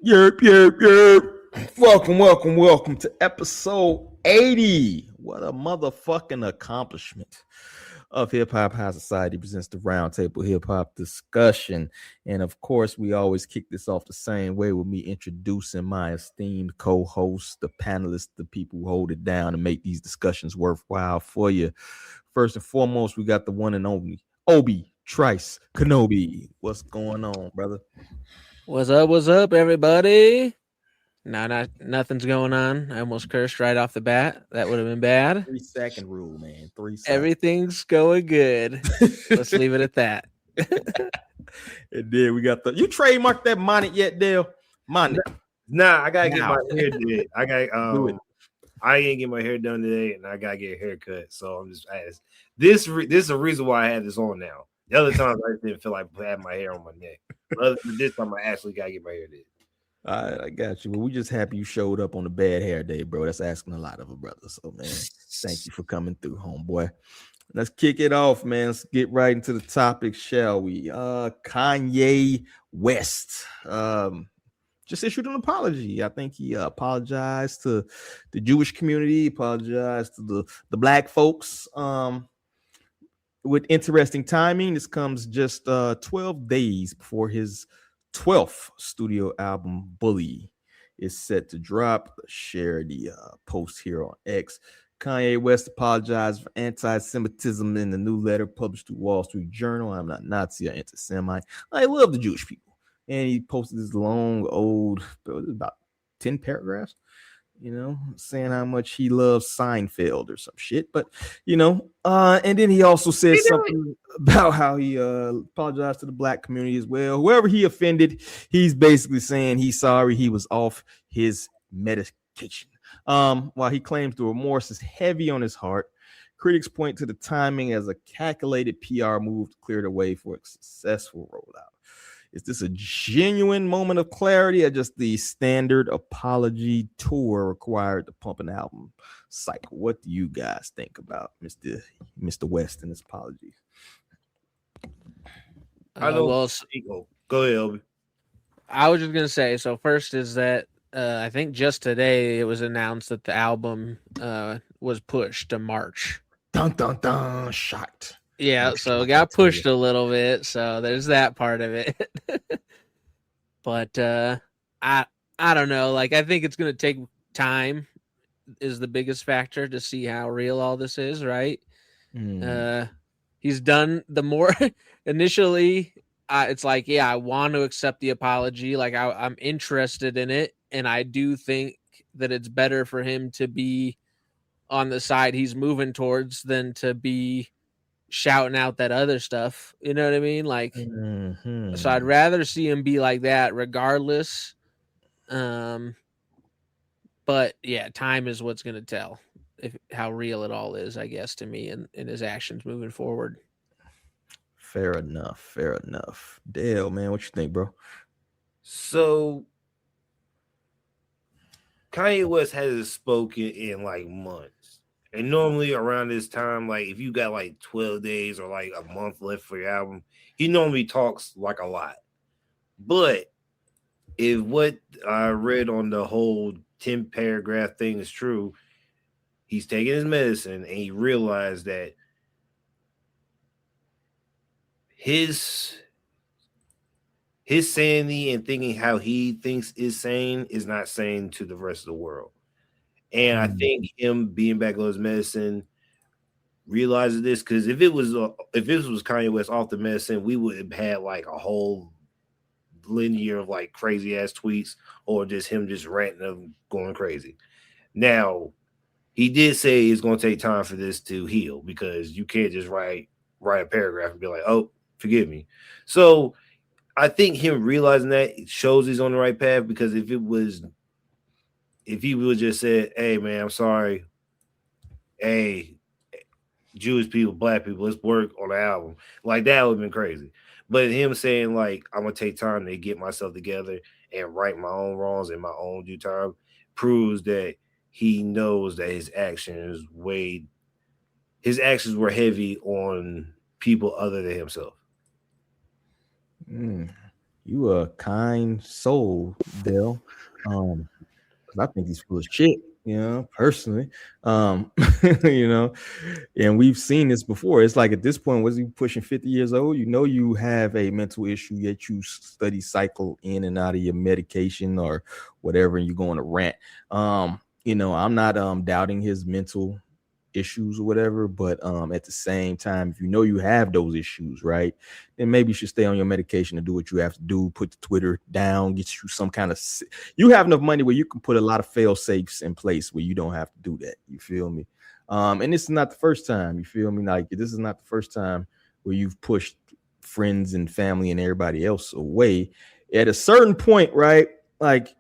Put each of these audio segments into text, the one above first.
Yerp, yerp, yerp. Welcome to episode 80. What a motherfucking accomplishment of Hip Hop High Society presents the Roundtable Hip Hop discussion. And of course, we always kick this off the same way with me introducing my esteemed co-hosts, the panelists, the people who hold it down and make these discussions worthwhile for you. First and foremost, we got the one and only Obi Trice Kenobi. What's going on, brother? What's up, everybody? Nothing's going on. I almost cursed right off the bat. That would have been bad. 3-second rule, man. 3 seconds. Everything's going good. Let's leave it at that. And then we got you trademarked that Money yet, Dale? Money. Nah, I gotta get my hair did. I ain't get my hair done today, and I gotta get a haircut. So I'm just asking. This is the reason why I had this on now. The other times I just didn't feel like having my hair on my neck. But this time I actually gotta get my hair did. All right, I got you. Well, we just happy you showed up on the bad hair day, bro. That's asking a lot of a brother. So, man, thank you for coming through, homeboy. Let's kick it off, man. Let's get right into the topic, shall we? Kanye West just issued an apology. I think he apologized to the Jewish community, apologized to the black folks. With interesting timing, this comes just 12 days before his 12th studio album, Bully, is set to drop. Share the post here on X. Kanye West apologized for anti-Semitism in the new letter published through Wall Street Journal. I'm not Nazi or anti-Semite. I love the Jewish people. And he posted this long, old, about 10 paragraphs, saying how much he loves Seinfeld or some shit. But, and then he also said something about how he apologized to the black community as well. Whoever he offended, he's basically saying he's sorry he was off his medication. While he claims the remorse is heavy on his heart, critics point to the timing as a calculated PR move to clear the way for a successful rollout. Is this a genuine moment of clarity or just the standard apology tour required to pump an album cycle? What do you guys think about Mr. West and his apologies? Go ahead, Obi. I was just going to say, so first is that I think just today it was announced that the album was pushed to March. Dun, dun, dun, shocked. Yeah, so it got pushed a little bit, so there's that part of it. But I don't know. Like, I think it's going to take time is the biggest factor to see how real all this is, right? He's done the more initially. It's like, yeah, I want to accept the apology. Like, I'm interested in it, and I do think that it's better for him to be on the side he's moving towards than to be shouting out that other stuff. You know what I mean? Like, So I'd rather see him be like that regardless. But yeah, time is what's going to tell how real it all is, I guess, to me and his actions moving forward. Fair enough. Dale, man, what you think, bro? So Kanye West hasn't spoken in like months. And normally around this time, like if you got like 12 days or like a month left for your album, he normally talks like a lot. But if what I read on the whole 10 paragraph thing is true, he's taking his medicine and he realized that his sanity and thinking how he thinks is sane is not sane to the rest of the world. And I think him being back on his medicine realizes this, because if this was Kanye West off the medicine, we would have had like a whole linear of like crazy ass tweets or just him just ranting and going crazy. Now, he did say it's going to take time for this to heal, because you can't just write a paragraph and be like, oh, forgive me. So I think him realizing that shows he's on the right path, because if he would just said, hey, man, I'm sorry. Hey, Jewish people, black people, let's work on the album. Like, that would have been crazy. But him saying, like, I'm going to take time to get myself together and right my own wrongs in my own due time proves that he knows that his actions were heavy on people other than himself. You a kind soul, Dale. Because I think he's full of shit, personally. You know, and we've seen this before. It's like at this point, was he pushing 50 years old? You have a mental issue, yet you study cycle in and out of your medication or whatever, and you go on a rant. I'm not doubting his mental issues or whatever, but at the same time, if you have those issues, right, then maybe you should stay on your medication and do what you have to do. Put the Twitter down, get you some kind of, you have enough money where you can put a lot of fail safes in place where you don't have to do that. You feel me? And this is not the first time. You feel me? Like, this is not the first time where you've pushed friends and family and everybody else away. At a certain point, right, like,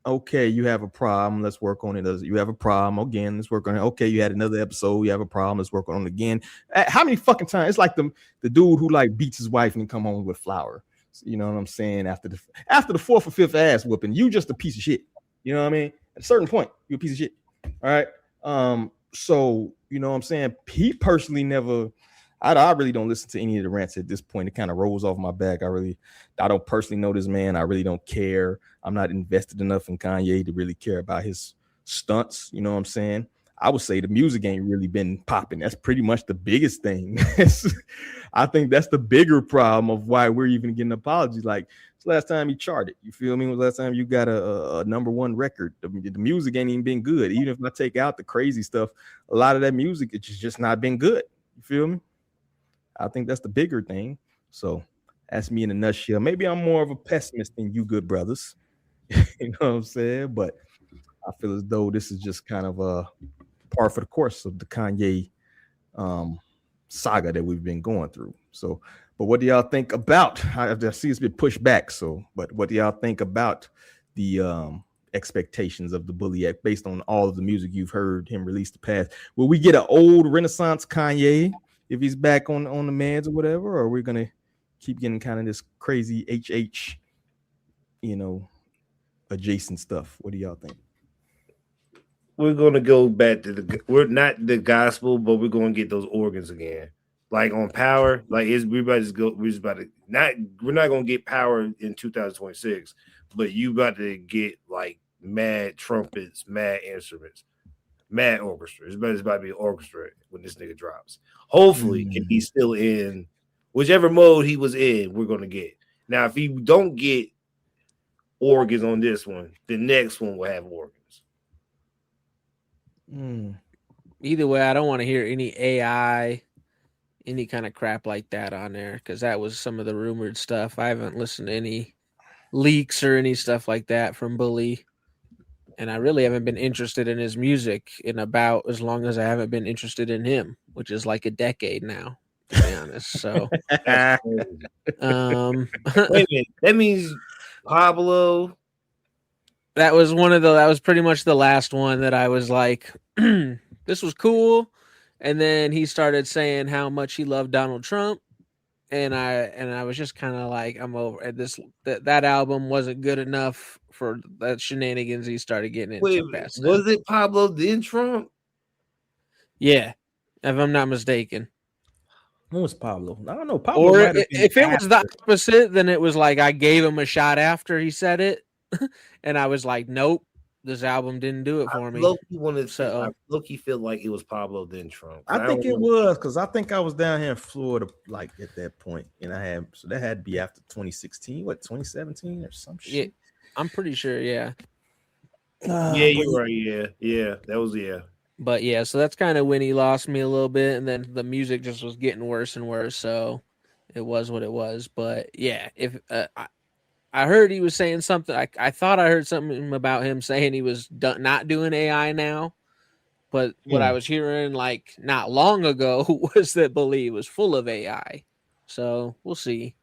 okay, you have a problem. Let's work on it. You have a problem again. Let's work on it. Okay, you had another episode. You have a problem. Let's work on it again. How many fucking times? It's like the dude who like beats his wife and come home with flour. You know what I'm saying? After the fourth or fifth ass whooping, you just a piece of shit. You know what I mean? At a certain point, you're a piece of shit. All right. So you know what I'm saying? He personally never. I really don't listen to any of the rants at this point. It kind of rolls off my back. I don't personally know this man. I really don't care. I'm not invested enough in Kanye to really care about his stunts. You know what I'm saying? I would say the music ain't really been popping. That's pretty much the biggest thing. I think that's the bigger problem of why we're even getting apologies. Like, it's the last time you charted. You feel me? It was the last time you got a number one record. The music ain't even been good. Even if I take out the crazy stuff, a lot of that music, it's just not been good. You feel me? I think that's the bigger thing. So that's me in a nutshell. Maybe I'm more of a pessimist than you good brothers. You know what I'm saying? But I feel as though this is just kind of a par for the course of the Kanye saga that we've been going through. So, but what do y'all think about? I see it's been pushed back. So, but what do y'all think about the expectations of the Bully Act based on all of the music you've heard him release the past? Will we get an old Renaissance Kanye if he's back on the meds or whatever, or we're gonna keep getting kind of this crazy HH, adjacent stuff? What do y'all think? We're gonna go back to we're not the gospel, but we're gonna get those organs again. Like on Power, like we're not gonna get Power in 2026, but you about to get like mad trumpets, mad instruments, mad orchestra. It's about to be an orchestra when this nigga drops. Hopefully, if he's still in whichever mode he was in, we're gonna get. Now, if he don't get organs on this one, the next one will have organs. Either way, I don't want to hear any AI, any kind of crap like that on there, because that was some of the rumored stuff. I haven't listened to any leaks or any stuff like that from Bully, and I really haven't been interested in his music in about as long as I haven't been interested in him, which is like a decade now, to be honest. So, wait a minute, that means Pablo. That was pretty much the last one that I was like, this was cool. And then he started saying how much he loved Donald Trump. And I was just kind of like, I'm over at this. That album wasn't good enough for the shenanigans he started getting into. Wait, was it Pablo then Trump? Yeah, if I'm not mistaken. What was Pablo? I don't know. Pablo, or if it was the opposite, then it was like I gave him a shot after he said it. And I was like, nope, this album didn't do it for me. Loki felt like it was Pablo then Trump. I think it was because I think I was down here in Florida like at that point, and so that had to be after 2016, 2017 or some shit. Yeah, I'm pretty sure. Yeah. Yeah, you're right. Yeah, that was But yeah, so that's kind of when he lost me a little bit, and then the music just was getting worse and worse. So it was what it was. But yeah, if I heard he was saying something. I thought I heard something about him saying he was not doing AI now. But what I was hearing like not long ago was that Bully was full of AI. So we'll see.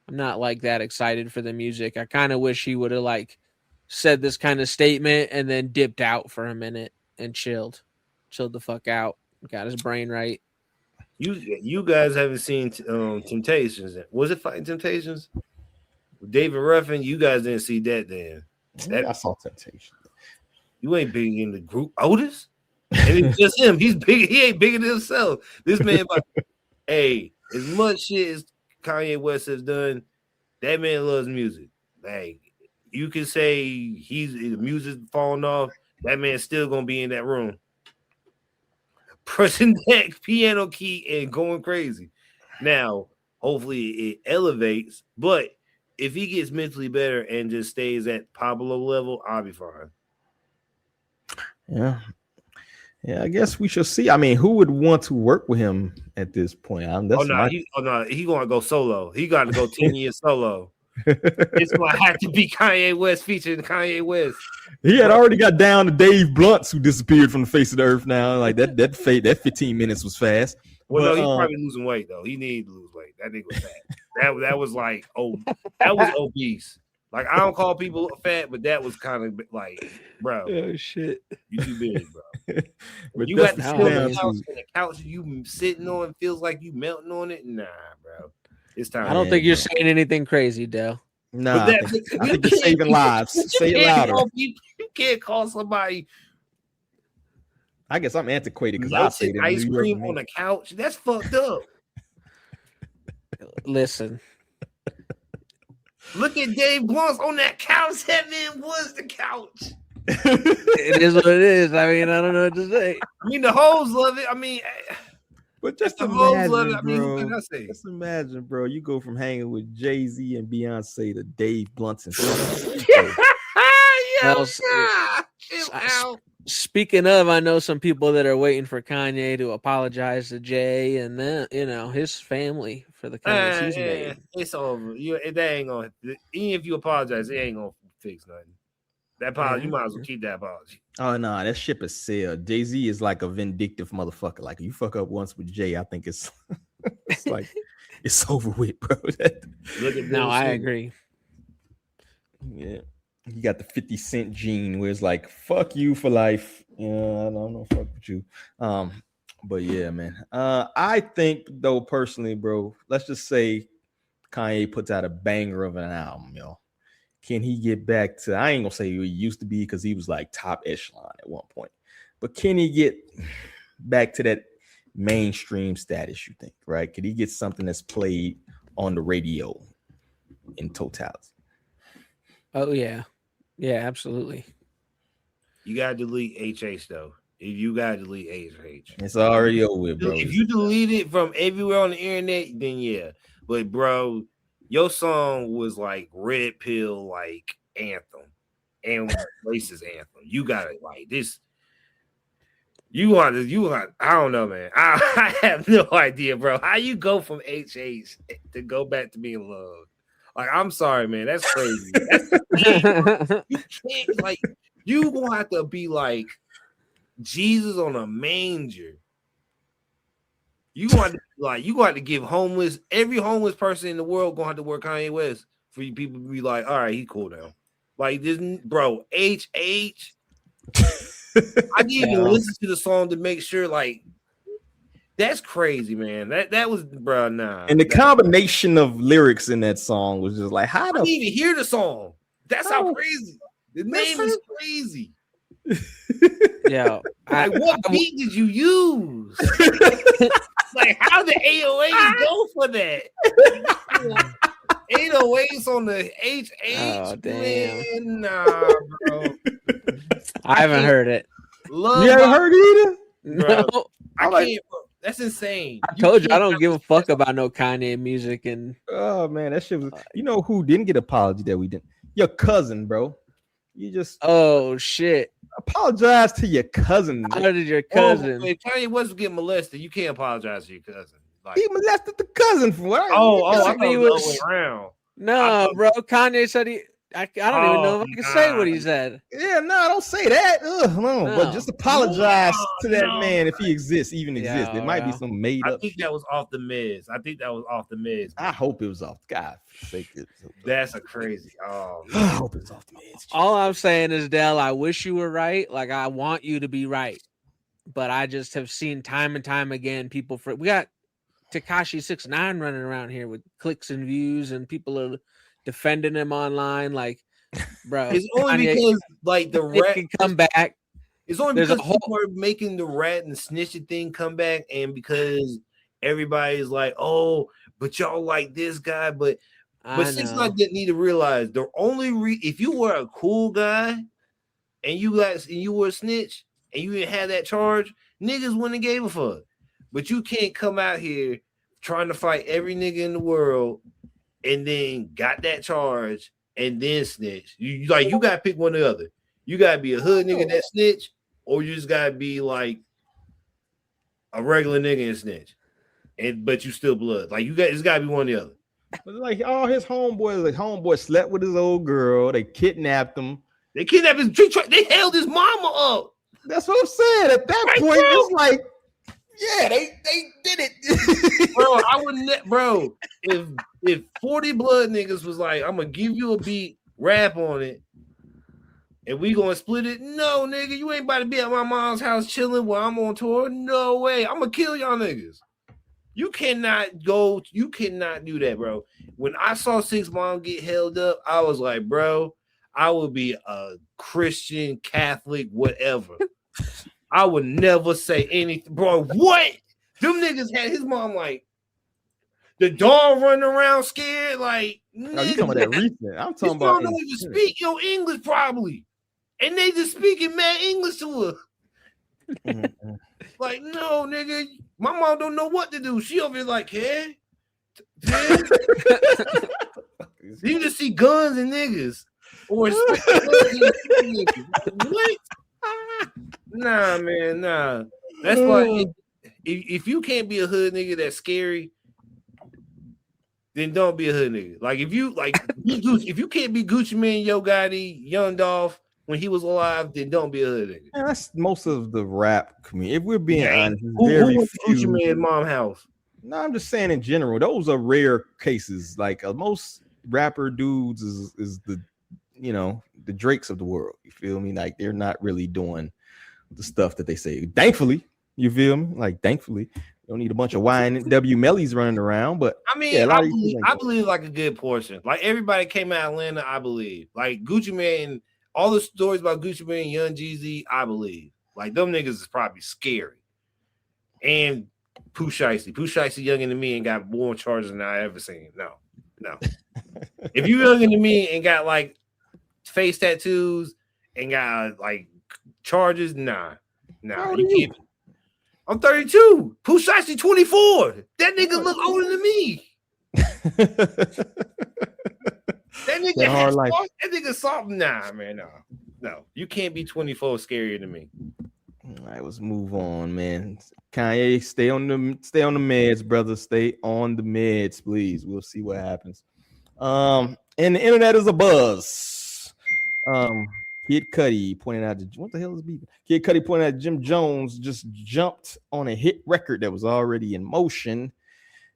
I'm not like that excited for the music. I kind of wish he would have like said this kind of statement and then dipped out for a minute and chilled the fuck out. Got his brain right. You guys haven't seen Temptations. Was it Fighting Temptations? David Ruffin, you guys didn't see that then. I saw Temptation. You ain't big in the group. Otis? And it's just him. He's big. He ain't bigger than himself. This man, hey, as much shit as Kanye West has done, That man loves music. Like you can say the music falling off. That man's still gonna be in that room, pressing that piano key and going crazy. Now, hopefully, it elevates. But if he gets mentally better and just stays at Pablo level, I'll be fine. Yeah. Yeah, I guess we shall see. I mean, who would want to work with him at this point? He gonna go solo. He got to go 10 years solo. It's gonna have to be Kanye West featuring Kanye West. He had already got down to Dave Blunts, who disappeared from the face of the earth. Now, like that 15 minutes was fast. Well, no, he's probably losing weight though. He needed to lose weight. That nigga was fat. that was like, that was obese. Like I don't call people fat, but that was kind of like, bro. Oh shit, you too big, bro. But you got to sit on the couch you sitting on feels like you melting on it. Nah, bro. It's time. I don't think you're saying anything crazy, Dell. Nah, I think you're saving lives. Say it louder. You can't call somebody. I guess I'm antiquated because I say ice cream on the couch. That's fucked up. Listen. Look at Dave Blunts on that couch. That man was the couch. It is what it is. I mean, I don't know what to say. I mean, the hoes love it. I mean, but just imagine, bro. Just imagine, bro. You go from hanging with Jay-Z and Beyonce to Dave Blunts and Speaking of, I know some people that are waiting for Kanye to apologize to Jay and then his family for the comments he's made. It's over. That ain't gonna. Even if you apologize, it ain't gonna fix nothing. That apology, you might as well keep that apology. Oh no, that ship is sailed. Jay-Z is like a vindictive motherfucker. Like you fuck up once with Jay, I think it's like it's over with, bro. No, I agree. Yeah. He got the 50 Cent gene where it's like, fuck you for life. Yeah, I don't know, fuck with you. But yeah, man. I think though, personally, bro, let's just say Kanye puts out a banger of an album, yo. Can he get back to, I ain't gonna say who he used to be because he was like top echelon at one point, but can he get back to that mainstream status, you think, right? Could he get something that's played on the radio in totality? Oh, yeah. Yeah, absolutely. You gotta delete HH though. If you gotta delete HH, it's already over with, bro. If you delete it from everywhere on the internet, then yeah. But bro, your song was like red pill, like anthem and racist anthem. You got it like this. You want. I don't know, man. I have no idea, bro. How you go from HH to go back to being loved? Like, I'm sorry, man. That's crazy. You can't, like, you gonna have to be like Jesus on a manger. You want to give every homeless person in the world gonna have to work Kanye West for you people to be like, all right, he cool now. Like this, bro. HH. I didn't even listen to the song to make sure, like. That's crazy, man. That was, bro. Nah. And the combination of lyrics in that song was just like, how I didn't even hear the song. That's how crazy. The name is crazy. Yeah. What beat did you use? Like, how the 808s go for that? 808s on the HH. Oh, damn. Man, nah, bro. I haven't heard it. You haven't heard it either? Bro, no. I can't. That's insane. I told you I don't give a fuck about no Kanye music. And oh man, that shit was. You know who didn't get apology that we didn't? Your cousin, bro. You just shit. Apologize to your cousin. How did your cousin? If Kanye West getting molested, you can't apologize to your cousin. Like, he molested the cousin for what? I thought he was around. No, bro. Kanye said he. I don't even know if I can say what he said. Yeah, no, don't say that. No. But just apologize to that man if he exists, even exists. It might be some made up. I think that was off the Miz. I hope it was off. God sake. That's a crazy. Oh, man. I hope it's off the Miz. All I'm saying is, Dell, I wish you were right. Like, I want you to be right. But I just have seen time and time again people we got Tekashi 6ix9ine running around here with clicks and views, and people are defending him online, like, bro. It's only because like the rat can come back. It's only because people are making the rat and snitching thing come back, and because everybody's like, oh, but y'all like this guy, but But 6 9 didn't need to realize the only if you were a cool guy and you were a snitch and you didn't have that charge, niggas wouldn't have gave a fuck. But you can't come out here trying to fight every nigga in the world and then got that charge and then snitch. You gotta pick one or the other. You gotta be a hood nigga that snitch, or you just gotta be like a regular nigga and snitch. But you still blood. Like it's gotta be one or the other. But like all his homeboys, slept with his old girl. They kidnapped him. They kidnapped his. They held his mama up. That's what I'm saying. At that point, it's like, yeah, they did it, bro. I wouldn't, bro. If 40 blood niggas was like, I'm gonna give you a beat, rap on it, and we gonna split it. No, nigga, you ain't about to be at my mom's house chilling while I'm on tour. No way. I'm gonna kill y'all niggas. You cannot do that, bro. When I saw 6 Mom get held up, I was like, bro, I would be a Christian, Catholic, whatever. I would never say anything, bro. What? Them niggas had his mom like the dog running around scared, like. No, you talking about that recent? I'm talking about. Don't even speak your English probably, and they just speaking mad English to her. Mm-hmm. Like, no, nigga, my mom don't know what to do. She over here like, hey, you just see guns and niggas, or niggas. What? Nah, man, nah. That's why if you can't be a hood nigga that's scary, then don't be a hood nigga. Like if you can't be Gucci Mane, Yo Gotti, Young Dolph when he was alive, then don't be a hood nigga. Man, that's most of the rap community. If we're being honest, who went to Gucci Mane's mom house? No, I'm just saying in general, those are rare cases. Like most rapper dudes is the the Drakes of the world. You feel me? Like they're not really doing the stuff that they say. Thankfully, you feel me? Like thankfully, you don't need a bunch of YNW Mellies running around. But I mean, yeah, I believe like a good portion. Like everybody came out of Atlanta, I believe. Like Gucci Mane, all the stories about Gucci Mane, Young Jeezy, I believe. Like them niggas is probably scary. And Pooh Shiesty younger than me and got more charges than I ever seen. No. If you younger than me and got like face tattoos and got like charges, nah, you can't. I'm 32. Pooh Shiesty 24. That nigga look older than me. That nigga soft. Nah, man, no. You can't be 24 scarier than me. All right, let's move on, man. Kanye, stay on the meds, brother. Stay on the meds, please. We'll see what happens. And the internet is a buzz. Kid Cudi pointed out what the hell is beeping? Kid Cudi pointed out Jim Jones just jumped on a hit record that was already in motion.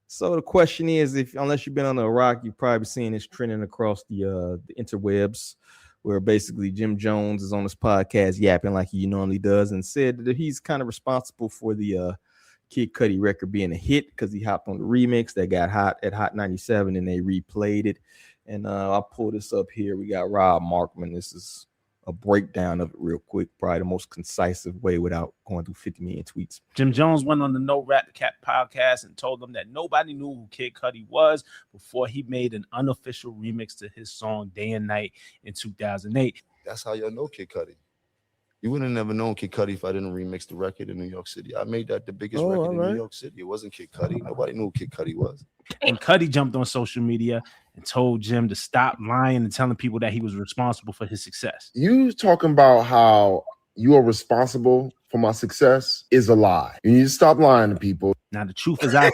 So the question is, unless you've been on a rock, you've probably seen this trending across the interwebs, where basically Jim Jones is on his podcast yapping like he normally does and said that he's kind of responsible for the Kid Cudi record being a hit because he hopped on the remix that got hot at Hot 97 and they replayed it. And I'll pull this up here. We got Rob Markman. This is a breakdown of it real quick, probably the most concise way without going through 50 million tweets. Jim Jones went on the No Rap the Cat podcast and told them that nobody knew who Kid Cudi was before he made an unofficial remix to his song Day and Night in 2008. That's how y'all know Kid Cudi. You wouldn't have never known Kid Cudi if I didn't remix the record in New York City. I made that the biggest record in New York City. It wasn't Kid Cudi. Nobody knew who Kid Cudi was. And Cudi jumped on social media and told Jim to stop lying and telling people that he was responsible for his success. You talking about how you are responsible for my success is a lie. You need to stop lying to people. Now, the truth is, I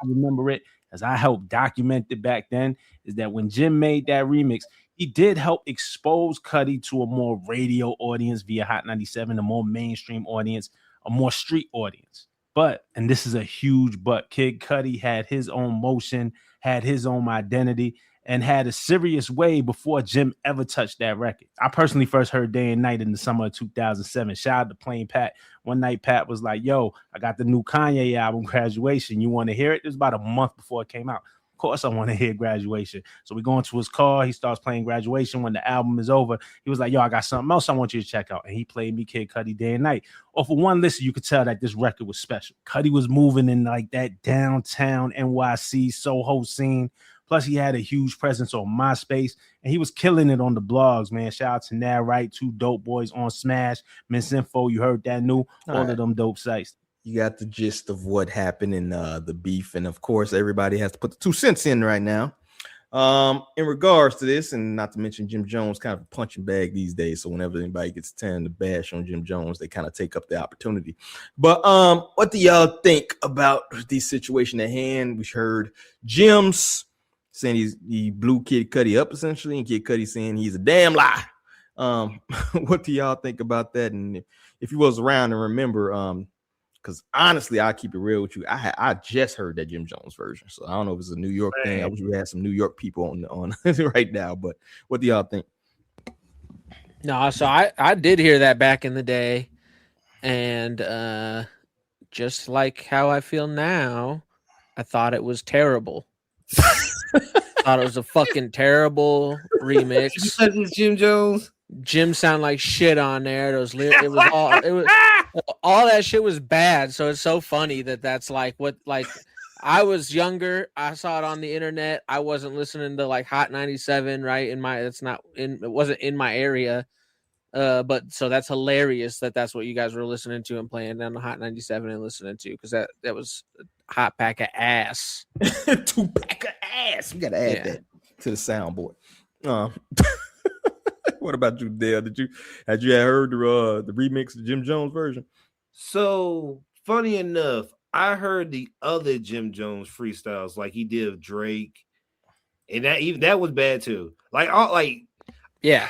remember it as I helped document it back then, is that when Jim made that remix, he did help expose Cudi to a more radio audience via Hot 97, a more mainstream audience, a more street audience. But, and this is a huge but, Kid Cudi had his own motion, had his own identity, and had a serious way before Jim ever touched that record. I personally first heard Day and Night in the summer of 2007. Shout out to Plain Pat. One night, Pat was like, yo, I got the new Kanye album, Graduation. You want to hear it? It was about a month before it came out. Of course, I want to hear Graduation. So we go into his car. He starts playing Graduation. When the album is over, he was like, yo, I got something else I want you to check out. And he played me Kid Cudi Day and Night. Or for one listen, you could tell that this record was special. Cudi was moving in like that downtown NYC Soho scene, Plus, he had a huge presence on MySpace, and he was killing it on the blogs, man. Shout out to Now Right, 2 dope boys on Smash, Miss Info. You heard that new, all of them dope sites. You got the gist of what happened in the beef, and of course, everybody has to put the 2 cents in right now. In regards to this, and not to mention Jim Jones, kind of a punching bag these days. So whenever anybody gets turned to bash on Jim Jones, they kind of take up the opportunity. But what do y'all think about the situation at hand? We heard Jim's saying he blew Kid Cudi up essentially, and Kid Cudi saying he's a damn lie. What do y'all think about that? And if you was around and remember, because honestly, I keep it real with you. I just heard that Jim Jones version, so I don't know if it's a New York thing. I wish we had some New York people on right now. But what do y'all think? No, so I did hear that back in the day, and just like how I feel now, I thought it was terrible. Thought it was a fucking terrible remix. Because it's Jim Jones. Jim sound like shit on there. It was all that shit was bad. So it's so funny that's like what, like, I was younger. I saw it on the internet. I wasn't listening to like Hot 97, right? It wasn't in my area. But so that's hilarious that's what you guys were listening to and playing down the Hot 97 and listening to, because that was a hot pack of ass. 2 pack of ass. We gotta add that to the soundboard. What about you, Dale? Had you heard the remix of Jim Jones version? So funny enough, I heard the other Jim Jones freestyles, like he did of Drake, and that was bad too. Yeah.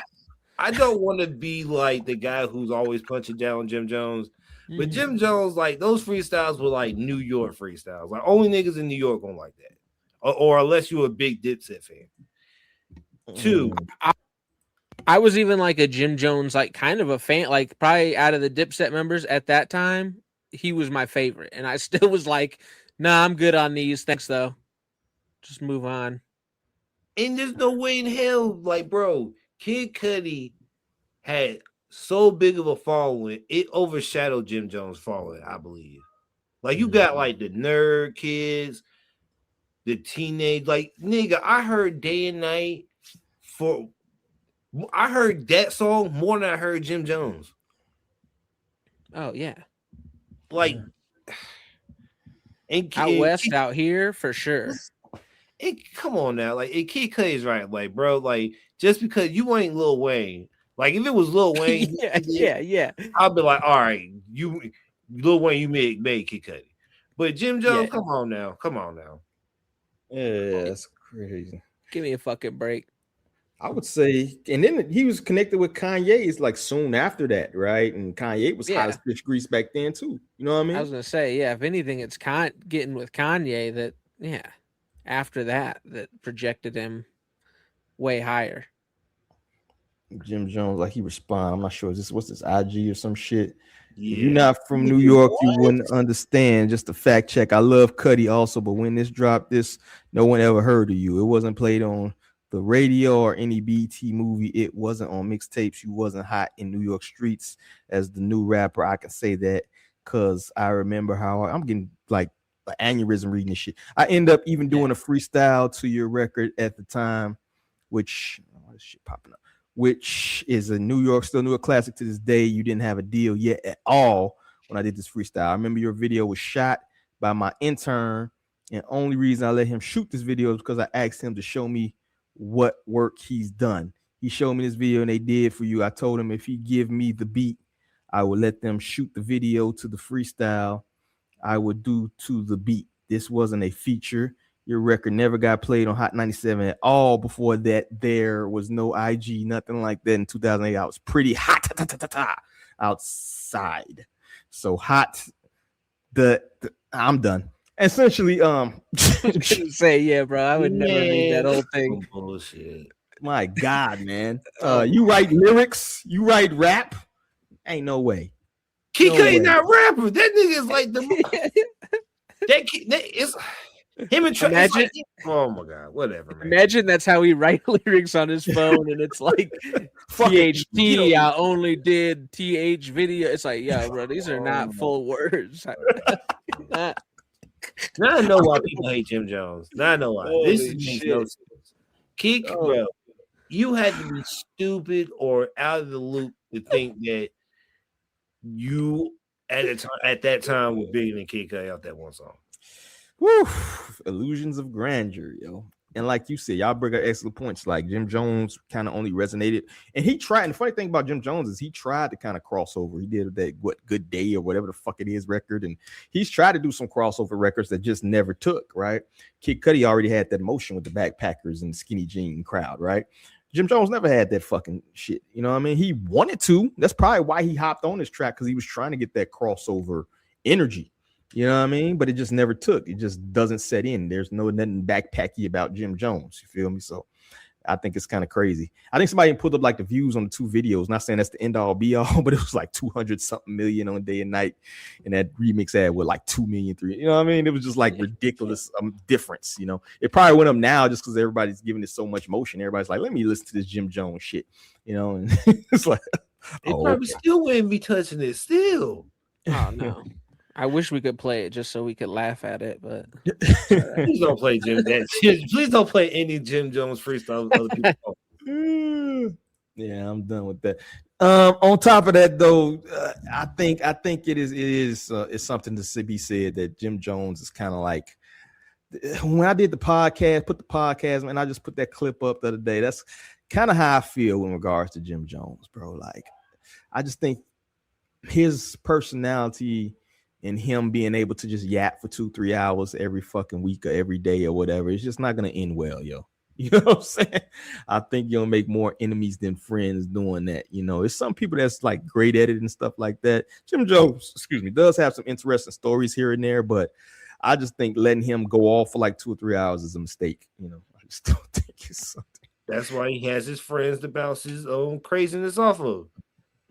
I don't want to be like the guy who's always punching down on Jim Jones, but Jim Jones, like those freestyles were like New York freestyles. Like only niggas in New York gonna like that, or unless you're a big Dipset fan. 2. I was even like a Jim Jones, like kind of a fan, like probably out of the Dipset members at that time, he was my favorite. And I still was like, nah, I'm good on these. Thanks though. Just move on. And there's no way in hell, like, bro, Kid Cudi had so big of a following, it overshadowed Jim Jones' following, I believe. Like, you got like the nerd kids, the teenage, like, nigga, I heard Day and Night I heard that song more than I heard Jim Jones. Oh yeah, like out west, out here for sure. Come on now, like Kid Cudi is right, like bro, like just because you ain't Lil Wayne, like if it was Lil Wayne, yeah, I'll be like, all right, Lil Wayne, you made Kid Cudi, but Jim Jones, come on now. Yeah, that's crazy. Give me a fucking break. I would say, and then he was connected with Kanye's like soon after that, right? And Kanye was hot as bitch grease back then too. You know what I mean? I was gonna say, if anything, it's getting with Kanye that, after that projected him way higher. Jim Jones, like he responded. I'm not sure. What's this IG or some shit? Yeah. If you're not from New York, you wouldn't understand. Just a fact check. I love Cudi also, but when this dropped, no one ever heard of you. It wasn't played on the radio or any BT movie. It wasn't on mixtapes. You wasn't hot in New York streets as the new rapper. I can say that because I remember how I'm getting like an aneurysm reading this shit. I end up even doing a freestyle to your record at the time, which this shit popping up, which is still New York classic to this day. You didn't have a deal yet at all when I did this freestyle. I remember your video was shot by my intern, and only reason I let him shoot this video is because I asked him to show me what work he's done. He showed me this video and they did for you. I told him if he give me the beat, I would let them shoot the video to the freestyle I would do to the beat. This wasn't a feature. Your record never got played on Hot 97 at all. Before that, there was no IG, nothing like that. In 2008, I was pretty hot outside. So hot. I'm done. Essentially, say, bro, I would never read that whole thing. Bullshit. My God, man. You write lyrics, you write rap. Ain't no way. Kid Cudi not rapper. That nigga is like that is him and Trey. Like, oh my God, whatever, man. Imagine that's how he writes lyrics on his phone, and it's like THT. I only did TH video. It's like, bro, these are not full words. Now I know why people hate Jim Jones. Now I know why. This Holy makes no shit. sense. Kick, bro. You had to be stupid or out of the loop to think that you at that time were bigger than Kid Cudi out that one song. Woo! Illusions of grandeur, yo. And like you said, y'all bring up excellent points. Like Jim Jones kind of only resonated, and he tried. And the funny thing about Jim Jones is he tried to kind of cross over. He did that Good Day or whatever the fuck it is record, and he's tried to do some crossover records that just never took. Right? Kid Cudi already had that motion with the Backpackers and Skinny Jean crowd. Right? Jim Jones never had that fucking shit. You know what I mean? He wanted to. That's probably why he hopped on this track, because he was trying to get that crossover energy. You know what I mean? But it just never took. It just doesn't set in. There's nothing backpacky about Jim Jones. You feel me? So I think it's kind of crazy. I think somebody put up like the views on the 2 videos. Not saying that's the end all be all, but it was like 200 something million on Day and Night. And that remix had with like 2 million, 3. You know what I mean? It was just like ridiculous difference. You know, it probably went up now just because everybody's giving it so much motion. Everybody's like, let me listen to this Jim Jones shit. You know, and it's like, they probably still wouldn't be touching it still. Oh no. I wish we could play it just so we could laugh at it, but please don't play Please don't play any Jim Jones freestyle with other people. Yeah, I'm done with that. On top of that, though, I think it is something to be said that Jim Jones is kind of like, when I did the podcast, man, I just put that clip up the other day. That's kind of how I feel in regards to Jim Jones, bro. Like, I just think his personality and him being able to just yap for 2-3 hours every fucking week or every day or whatever, it's just not gonna end well, yo. You know what I'm saying? I think you'll make more enemies than friends doing that. You know, it's some people that's like great at it and stuff like that. Jim Jones, does have some interesting stories here and there, but I just think letting him go off for like 2 or 3 hours is a mistake. You know, I just don't think it's something. That's why he has his friends to bounce his own craziness off of.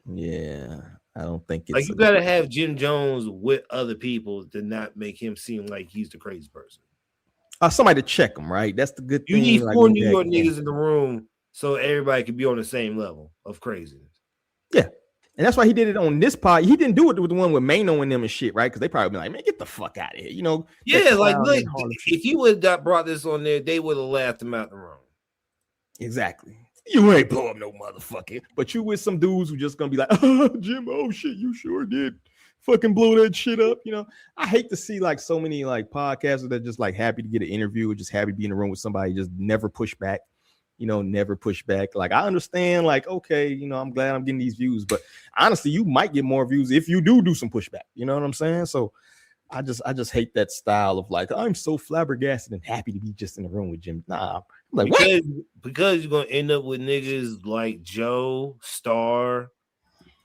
Yeah. I don't think it's like you gotta have Jim Jones with other people to not make him seem like he's the crazy person. Somebody to check him, right? That's the good thing. You need 4 New York niggas in the room so everybody can be on the same level of craziness. Yeah. And that's why he did it on this pod. He didn't do it with the one with Mano and them and shit, right? Because they probably be like, man, get the fuck out of here. You know? Yeah, like look, if he would have brought this on there, they would have laughed him out the room. Exactly. You ain't blow up no motherfucker. But you with some dudes who just gonna be like, oh, Jim, oh shit, you sure did fucking blow that shit up. You know, I hate to see like so many like podcasters that just like happy to get an interview or just happy to be in a room with somebody, just never push back. You know, never push back. Like, I understand, like, okay, you know, I'm glad I'm getting these views, but honestly, you might get more views if you do some pushback. You know what I'm saying? So I just hate that style of like, I'm so flabbergasted and happy to be just in the room with Jim. Nah, I'm like, because you're gonna end up with niggas like Joe, Star,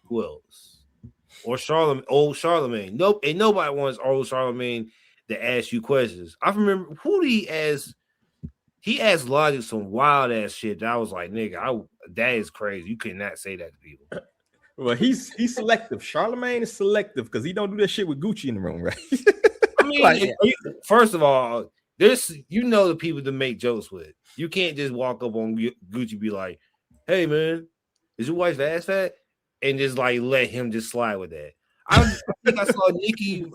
who else? Or old Charlemagne. Nope, and nobody wants old Charlemagne to ask you questions. I remember who did he ask? He asked Logic some wild ass shit. That I was like, nigga, that is crazy. You cannot say that to people. Well, he's selective. Charlemagne is selective because he don't do that shit with Gucci in the room, right? I mean, like, first of all, the people to make jokes with. You can't just walk up on Gucci and be like, hey man, is your wife's ass fat? And just like let him just slide with that. I think I saw Nicki,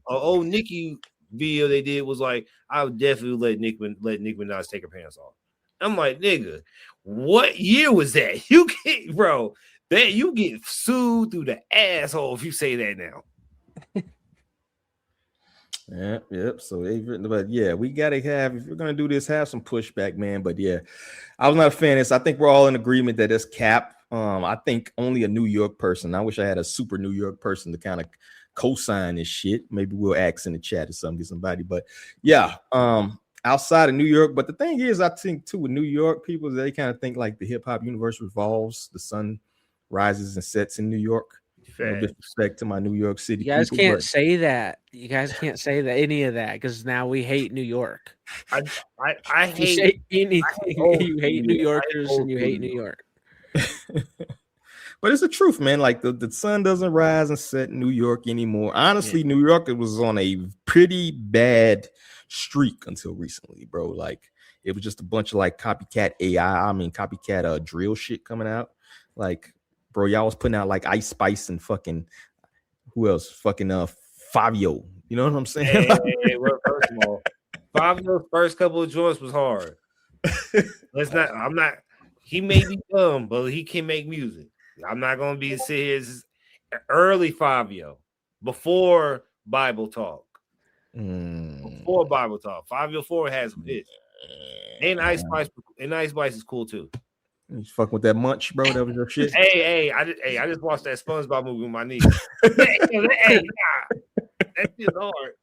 old Nicki video they did was like, I would definitely let Nicki Minaj take her pants off. I'm like, nigga, what year was that? You can't, bro. That you get sued through the asshole if you say that now. Yep. So, but yeah, we gotta have, if you're gonna do this, have some pushback, man. But yeah, I was not a fan of this. I think we're all in agreement that it's cap. I think only a New York person. I wish I had a super New York person to kind of co-sign this shit. Maybe we'll ask in the chat or something, get somebody. But yeah, outside of New York. But the thing is, I think too with New York people, they kind of think like the hip hop universe revolves, the sun rises and sets in New York. No disrespect to my New York City. You guys can't say that. You guys can't say that any of that because now we hate New York. I hate you say anything. You hate New Yorkers and you hate New York. But it's the truth, man. Like the sun doesn't rise and set in New York anymore. Honestly, New York, it was on a pretty bad streak until recently, bro. Like it was just a bunch of like copycat copycat drill shit coming out. Like, bro, y'all was putting out like Ice Spice and fucking who else? Fucking Fabio You know what I'm saying? Hey, well, first of all, Fabio's first couple of joints was hard. Let's not. I'm not. He may be dumb, but he can make music. I'm not gonna be sit here. This is early Fabio, before Bible Talk. Before Bible Talk, Fabio 4 has hits. And Ice Spice, is cool too. You fucking with that munch, bro. That was your shit. I just watched that SpongeBob movie with my niece. That shit's hard.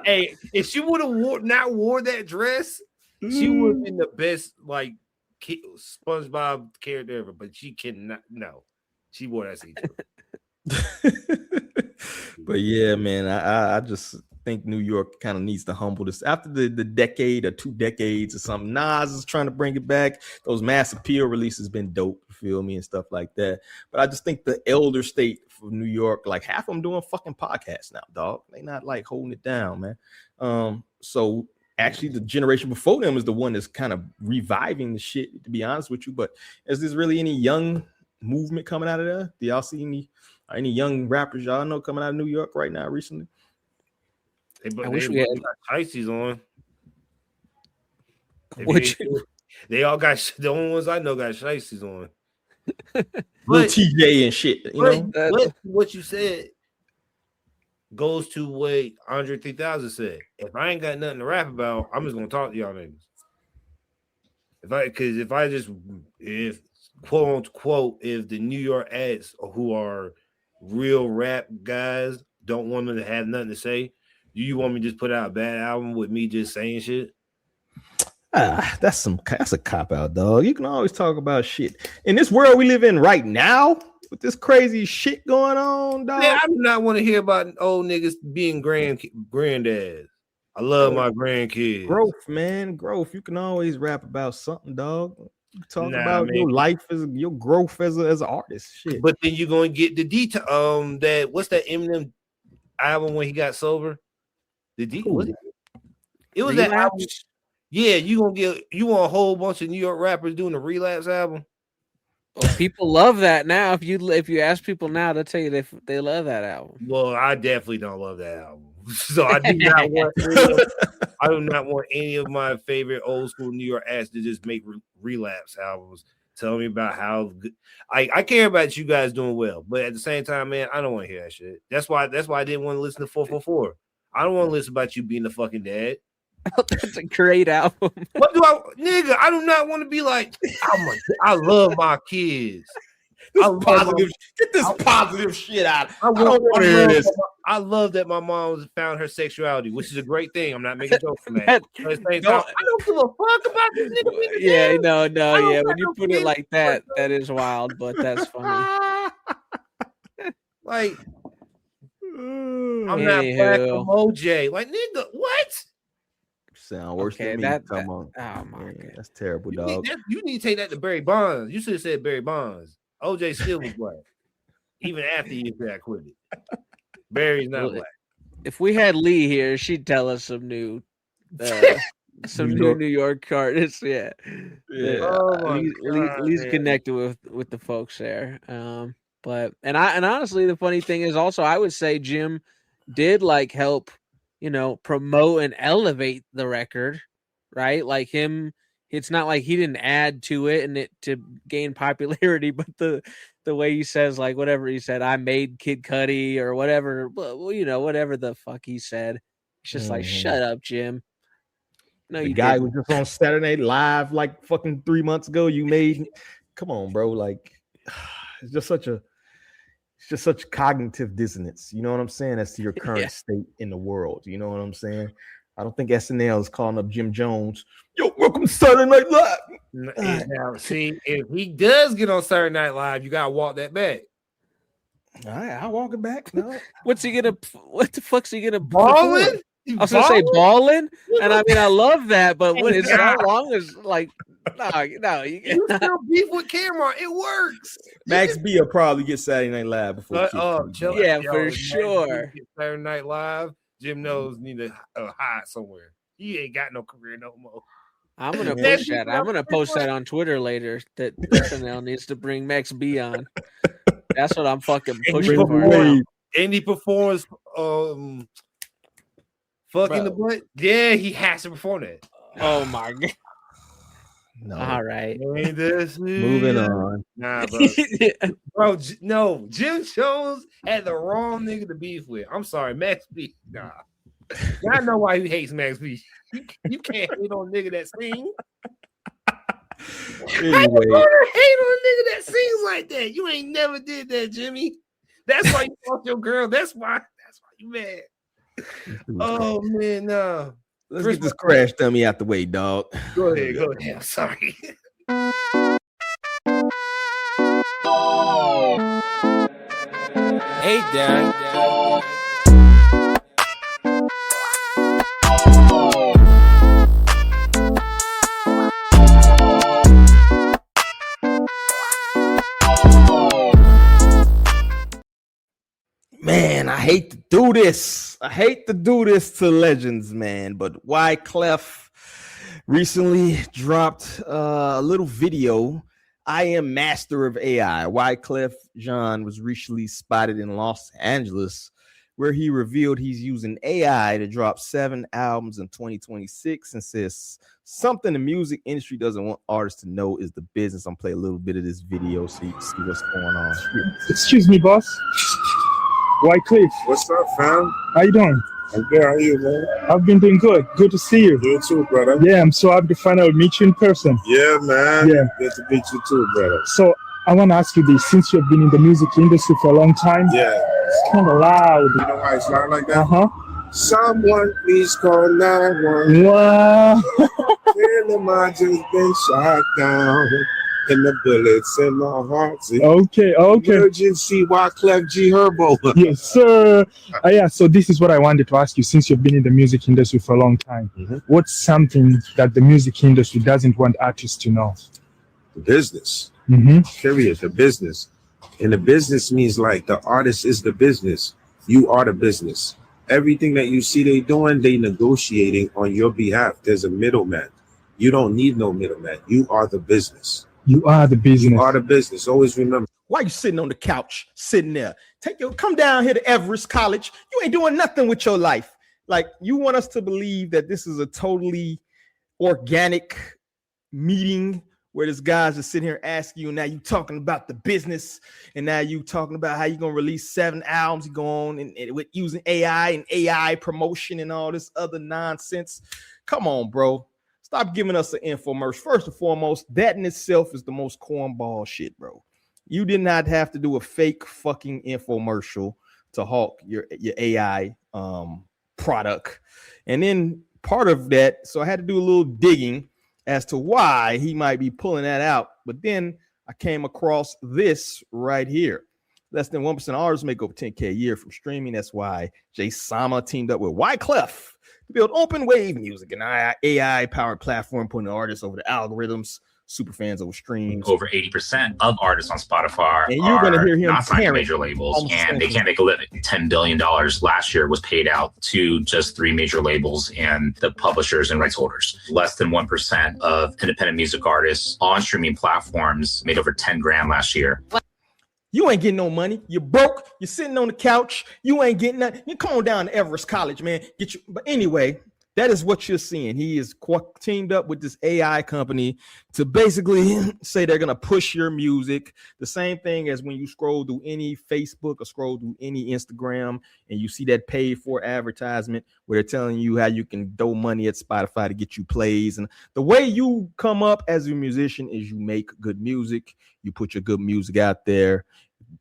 Hey, if she would have not wore that dress, she would have been the best like SpongeBob character ever. But she cannot. No, she wore that scene. But yeah, man, I just think New York kind of needs to humble this after the decade or 2 decades or something. Nas is trying to bring it back. Those Mass Appeal releases been dope, you feel me, and stuff like that. But I just think the elder state for New York, like half of them doing fucking podcasts now, dog. They not like holding it down, man. So actually the generation before them is the one that's kind of reviving the shit, to be honest with you. But is there really any young movement coming out of there? Do y'all see any young rappers y'all know coming out of New York right now recently? I wish we had Shiesties on. They all got the only ones I know got Shiesties on. Little TJ and shit, you know. But what you said goes to what Andre 3000 said. If I ain't got nothing to rap about, I'm just gonna talk to y'all niggas. If quote unquote, if the New York ads who are real rap guys don't want them to have nothing to say, do you want me to just put out a bad album with me just saying shit? That's a cop out, dog. You can always talk about shit in this world we live in right now with this crazy shit going on, dog. Man, I do not want to hear about old niggas being granddads. I love my grandkids. Growth, man, growth. You can always rap about something, dog. You talk about your life as your growth as an artist, shit. But then you're gonna get the detail. What's that Eminem album when he got sober? It was that album. Yeah, you want a whole bunch of New York rappers doing a relapse album. Well, people love that now. If you ask people now, they'll tell you they love that album. Well, I definitely don't love that album. So I do not want any of my favorite old school New York acts to just make relapse albums. Tell me about how good. I care about you guys doing well, but at the same time, man, I don't want to hear that shit. That's why I didn't want to listen to 444. I don't want to listen about you being the fucking dad. That's a great album. What do I do not want to be like, I love my kids. Get this positive shit out. I don't want to hear this. I love that my mom found her sexuality, which is a great thing. I'm not making jokes from that. I don't give a fuck about this nigga. Yeah, no, yeah. When you put it like that, that is wild, but that's funny. Like, I'm not black emoji. Like, nigga, what? Sound worse than me. Come on. Oh my God. That's terrible, dog. You need to take that to Barry Bonds. You should have said Barry Bonds. OJ still was black. Even after he got acquitted. Barry's not black. If we had Lee here, she'd tell us some new New York artists. Yeah. Lee's connected with the folks there. But honestly, the funny thing is also I would say Jim did like help, promote and elevate the record, right? Like him, it's not like he didn't add to it and it to gain popularity, but the way he says, like, whatever he said, I made Kid Cudi or whatever, whatever the fuck he said. It's just like, shut up, Jim. No, the guy was just on Saturday Night Live like fucking 3 months ago. Come on, bro. Like, it's just such cognitive dissonance. You know what I'm saying? As to your current state in the world. You know what I'm saying? I don't think SNL is calling up Jim Jones. Yo, welcome to Saturday Night Live. Now, see, if he does get on Saturday Night Live, you gotta walk that back. All right, I'll walk it back. No. What the fuck's he gonna balling? I was gonna say balling, and I mean I love that, but when it's so long as like no, you still beef with Cameron. It works. Max B will probably get Saturday Night Live before. For sure. Saturday Night Live. Jim knows need to hide somewhere. He ain't got no career no more. I'm gonna push that. I'm gonna post that on Twitter later. That SNL needs to bring Max B on. That's what I'm fucking pushing for. And he performs fucking the butt. Yeah, he has to perform that. Oh my god. No. All right. Ain't this Moving on. Nah, bro. No, Jim Jones had the wrong nigga to beef with. I'm sorry, Max B. Nah. I know why he hates Max B. You can't hate on a nigga that sings. Anyway. How you gonna hate on a nigga that sings like that? You ain't never did that, Jimmy. That's why you lost your girl. That's why you mad. Oh man, no. Let's get this crash dummy out the way, dog. Go ahead. I'm sorry. Hey, Dad. Man, I hate to do this. I hate to do this to legends, man. But Wyclef recently dropped a little video. I am master of AI. Wyclef Jean was recently spotted in Los Angeles, where he revealed he's using AI to drop 7 albums in 2026 and says something the music industry doesn't want artists to know is the business. I'm playing a little bit of this video so you can see what's going on. Excuse me, boss. Wyclef. What's up, fam? How you doing? I'm good. How are you, man? I've been doing good. Good to see you. You too, brother. Yeah, I'm so happy to finally meet you in person. Yeah, man. Yeah. Good to meet you too, brother. So I want to ask you this. Since you've been in the music industry for a long time, Yeah. it's kind of loud. You know why it's loud like that? Uh-huh. Someone please call 911. Wow. Tell them I just been shot down. And the bullets in my heart. Okay. Emergency Wyclef G Herbo. Yes, sir. Yeah, so this is what I wanted to ask you. Since you've been in the music industry for a long time, what's something that the music industry doesn't want artists to know? The business. Period. The business. And the business means like the artist is the business. You are the business. Everything that you see they doing, they negotiating on your behalf. There's a middleman. You don't need no middleman. You are the business. You are the business. You are the business. Always remember. Why you sitting on the couch, sitting there? Come down here to Everest College. You ain't doing nothing with your life. Like, you want us to believe that this is a totally organic meeting where this guy's just sitting here asking you, and now you talking about the business, and now you talking about how you gonna release 7 albums. You go on and with using AI and AI promotion and all this other nonsense. Come on, bro. Stop giving us an infomercial. First and foremost, that in itself is the most cornball shit, bro. You did not have to do a fake fucking infomercial to hawk your AI product. And then part of that, so I had to do a little digging as to why he might be pulling that out. But then I came across this right here. Less than 1% of artists make over 10K a year from streaming. That's why Jay Sama teamed up with Wyclef to build open wave music, an AI-powered platform putting artists over the algorithms, super fans over streams. Over 80% of artists on Spotify and you're going to hear him not signed to major labels, and they can't make a living. $10 billion last year was paid out to just 3 major labels and the publishers and rights holders. Less than 1% of independent music artists on streaming platforms made over 10 grand last year. You ain't getting no money. You're broke. You're sitting on the couch. You ain't getting nothing. You come on down to Everest College, man. Get you. But anyway, that is what you're seeing. He is teamed up with this AI company to basically say they're going to push your music. The same thing as when you scroll through any Facebook or scroll through any Instagram and you see that paid for advertisement where they're telling you how you can throw money at Spotify to get you plays. And the way you come up as a musician is you make good music. You put your good music out there.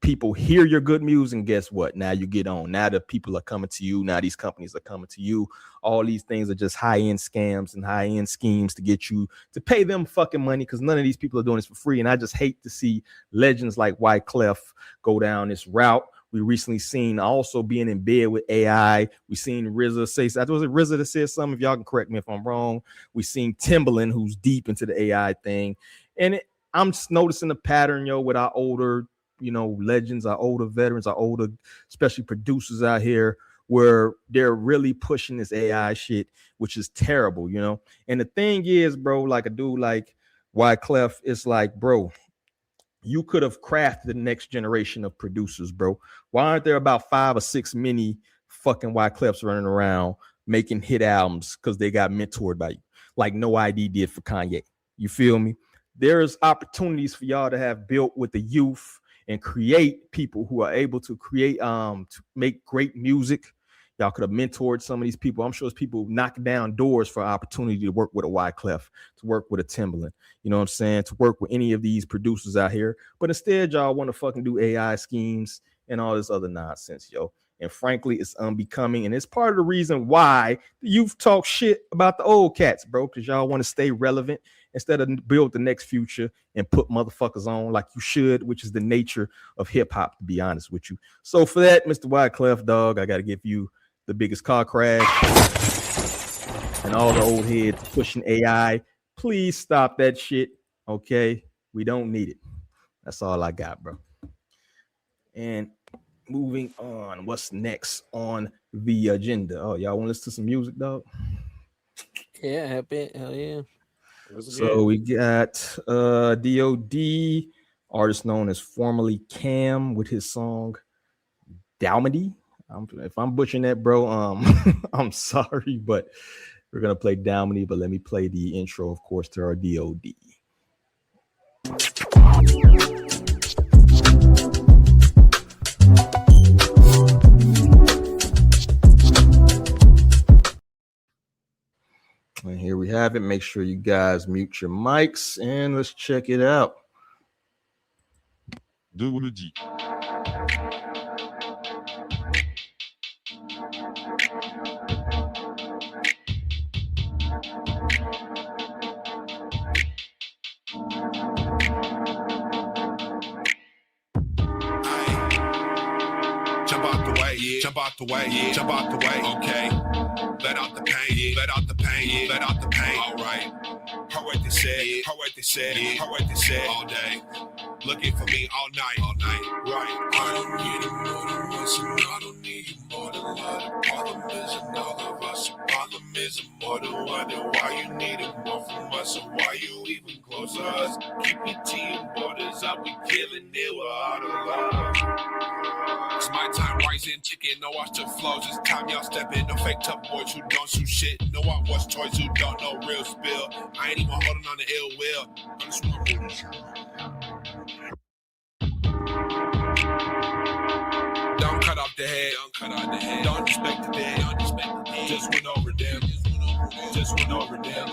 People hear your good music, and guess what? Now you get on. Now the people are coming to you. Now these companies are coming to you. All these things are just high-end scams and high-end schemes to get you to pay them fucking money, because none of these people are doing this for free. And I just hate to see legends like Wyclef go down this route. We recently seen also being in bed with AI. We seen RZA say, was it RZA that said something? If y'all can correct me if I'm wrong. We seen Timbaland, who's deep into the AI thing. And I'm just noticing a pattern, with our older legends, our older veterans, our older, especially producers out here, where they're really pushing this AI shit, which is terrible, And the thing is, bro, like a dude like Wyclef, it's like, bro, you could have crafted the next generation of producers, bro. Why aren't there about 5 or 6 mini fucking Wyclefs running around making hit albums because they got mentored by you, like No ID did for Kanye. You feel me? There's opportunities for y'all to have built with the youth and create people who are able to create, to make great music. Y'all could have mentored some of these people. I'm sure there's people knocking down doors for opportunity to work with a Wyclef, to work with a Timbaland, you know what I'm saying, to work with any of these producers out here. But instead, y'all want to fucking do AI schemes and all this other nonsense, yo. And frankly, it's unbecoming. And it's part of the reason why the youth talk shit about the old cats, bro, because y'all want to stay relevant instead of build the next future and put motherfuckers on like you should, which is the nature of hip hop, to be honest with you. So for that, Mr. Wyclef, dog, I got to give you the biggest car crash, and all the old heads pushing AI. Please stop that shit. Okay, we don't need it. That's all I got, bro. And moving on, what's next on the agenda? Oh, y'all want to listen to some music, dog? Yeah, happy. Hell yeah. So we got DOD, artist known as formerly Cam, with his song Dowmedy. If I'm butchering that, bro, I'm sorry, but we're gonna play Dowmedy. But let me play the intro, of course, to our DOD. And here we have it. Make sure you guys mute your mics and let's check it out. Dowmedy. Jump out the way, yeah. Jump out the way, okay. Let out the pain, yeah. Let out the pain, yeah. Let out the pain, all right. Heard what they said, heard what they said, heard what they said all day. Looking for me all night, right. I don't need it more than once, and I don't need you more than love. The problem isn't all of us, the problem isn't more than one. And why you need it more from us, and why you even close to us. Keep your tea and borders up, we killing it with all the love. It's my time, rising chicken, no watch the flows. It's time y'all step in, no fake tough boys who don't shoot shit. No I watch toys who don't know real spill. I ain't even holding on to ill will. I just want to don't cut off the head, don't respect the dead, just went over them, just went over them,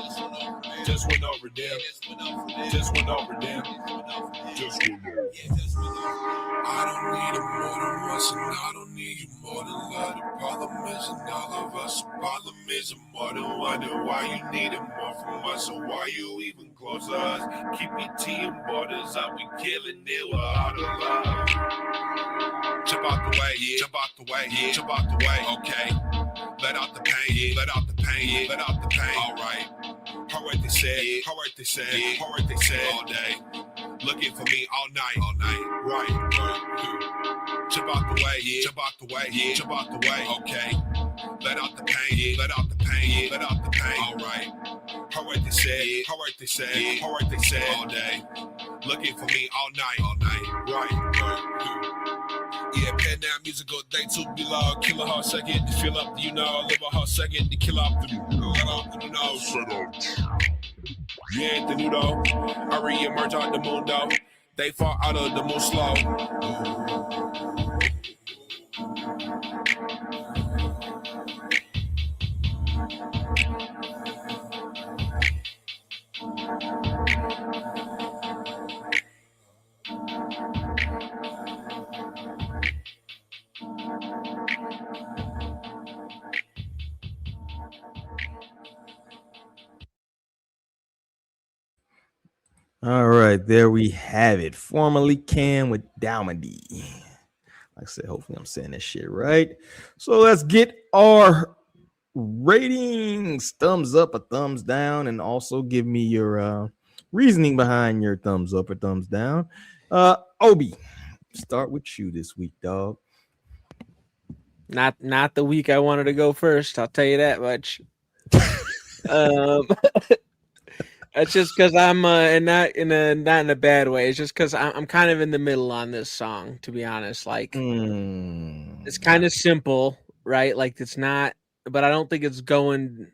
just went over them, just went over them, just went over. I don't need it more than once, and I don't need you more than love. The problem isn't all of us, the problem isn't more than one. And why you need it more from us, and why you even close to us. Keep your tea and borders up, we killing it with all the love. Jump out the way, yeah. Jump out the way, yeah. Jump out the way, okay. Let out the pain, yeah. Let out the pain, yeah. Let out the pain, all right. Heard what they said, heard what they said, heard what they said all day. Looking for me all night, right. Jump out the way, yeah. Jump out the way, yeah. Jump out the way, okay. Let out the pain, yeah. Let out the pain, yeah. Let out the pain, all right. Heard what they said, heard what they said, heard what they said all day. Looking for me all night, right. Yeah, pen down musical, they too below. Kill a heart second to fill up, you know. Live a heart second to kill off the let off the nose. You ain't the new though. I re-emerge out the moon though. They fall out of the moon slow. All right, there we have it. Formerly Cam with Dowmedy. Like I said, hopefully I'm saying that shit right. So let's get our ratings. Thumbs up or thumbs down, and also give me your reasoning behind your thumbs up or thumbs down. Obi, start with you this week, dog. Not the week I wanted to go first. I'll tell you that much. It's just because I'm and not in a bad way. It's just because I'm kind of in the middle on this song, to be honest. Like it's kind of simple, right? Like it's not but I don't think it's going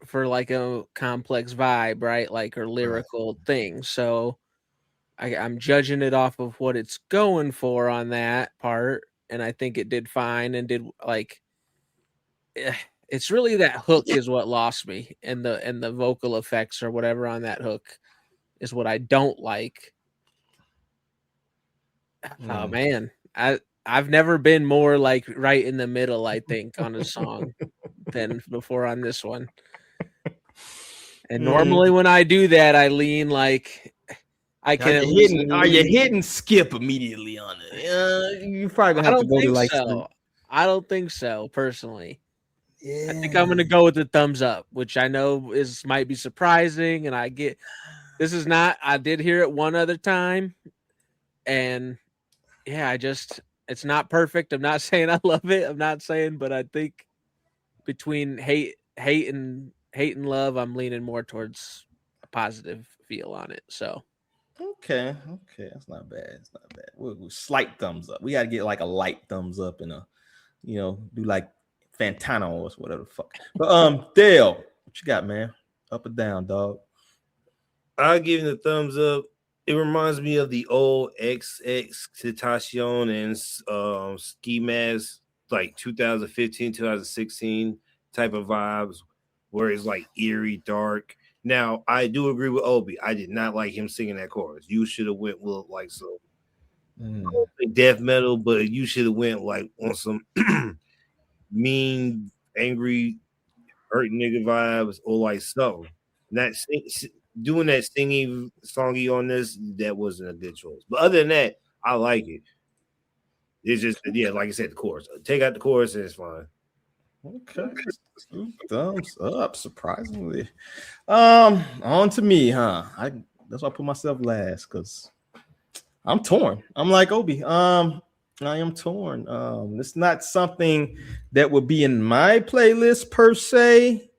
for like a complex vibe, right? Like or lyrical thing. So I'm judging it off of what it's going for on that part, and I think it did fine and did like. It's really that hook is what lost me, and the vocal effects or whatever on that hook is what I don't like. Oh man, I've never been more like right in the middle, I think, on a song than before on this one. And normally when I do that, I lean like I can. Are you hitting skip immediately on it? You probably gonna have to go to like. So. I don't think so, personally. Yeah. I think I'm gonna go with the thumbs up, which I know might be surprising, and I get this is not. I did hear it one other time, and yeah, it's not perfect. I'm not saying I love it. I'm not saying, but I think between hate and love, I'm leaning more towards a positive feel on it. So. Okay, that's not bad. It's not bad. We'll slight thumbs up. We gotta get like a light thumbs up and do like Fantano or whatever the fuck. But Dale, what you got, man? Up or down, dog? I'll give you the thumbs up. It reminds me of the old XXXTentacion and Ski Mask, like 2015, 2016 type of vibes, where it's like eerie, dark. Now, I do agree with Obi. I did not like him singing that chorus. You should have went with like some death metal, but you should have went like on some mean, angry, hurt nigga vibes or like something. Not doing that singing songy on this, that wasn't a good choice. But other than that, I like it. It's just, yeah, like I said, the chorus. Take out the chorus and it's fine. Okay. Thumbs up, surprisingly. On to me, huh? That's why I put myself last, because I'm torn. I'm like Obi. I am torn. It's not something that would be in my playlist per se.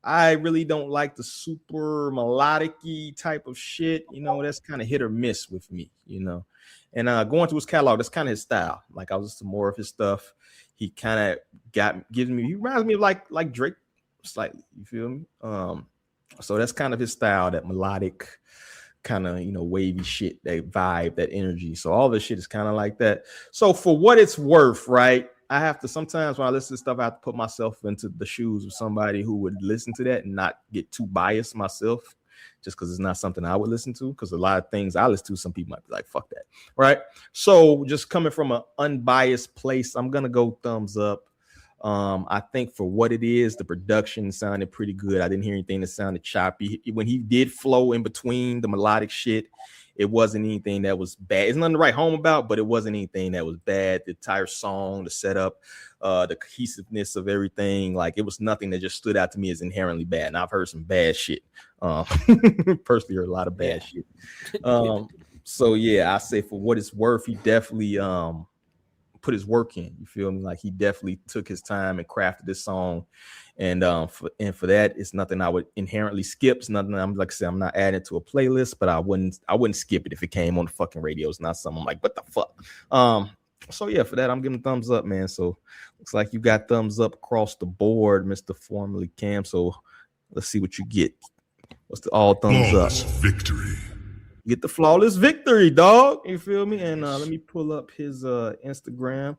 I really don't like the super melodic-y type of shit. That's kind of hit or miss with me, And going through his catalog, that's kind of his style. Like I was listening to more of his stuff. He kind of he reminds me of like Drake slightly. You feel me? So that's kind of his style, that melodic kind of, wavy shit, that vibe, that energy. So all this shit is kind of like that. So for what it's worth, right? I have to, sometimes when I listen to stuff, I have to put myself into the shoes of somebody who would listen to that and not get too biased myself, just because it's not something I would listen to. Because a lot of things I listen to, some people might be like, fuck that. Right. So just coming from an unbiased place, I'm going to go thumbs up. I think for what it is, the production sounded pretty good. I didn't hear anything that sounded choppy. When he did flow in between the melodic shit, it wasn't anything that was bad. It's nothing to write home about, but it wasn't anything that was bad. The entire song, the setup, the cohesiveness of everything, like it was nothing that just stood out to me as inherently bad. And I've heard some bad shit. Personally heard a lot of bad shit. So yeah, I say for what it's worth, he definitely put his work in. You feel me? Like he definitely took his time and crafted this song. And for that, it's nothing I would inherently skip. It's nothing I'm like I said, I'm not adding it to a playlist, but I wouldn't skip it if it came on the fucking radio. It's not something I'm like, what the fuck? So yeah, for that, I'm giving thumbs up, man. So looks like you got thumbs up across the board, Mr. Formerly Cam. So let's see what you get. What's the all thumbs flawless up? Victory. You get the flawless victory, dog. You feel me? And let me pull up his Instagram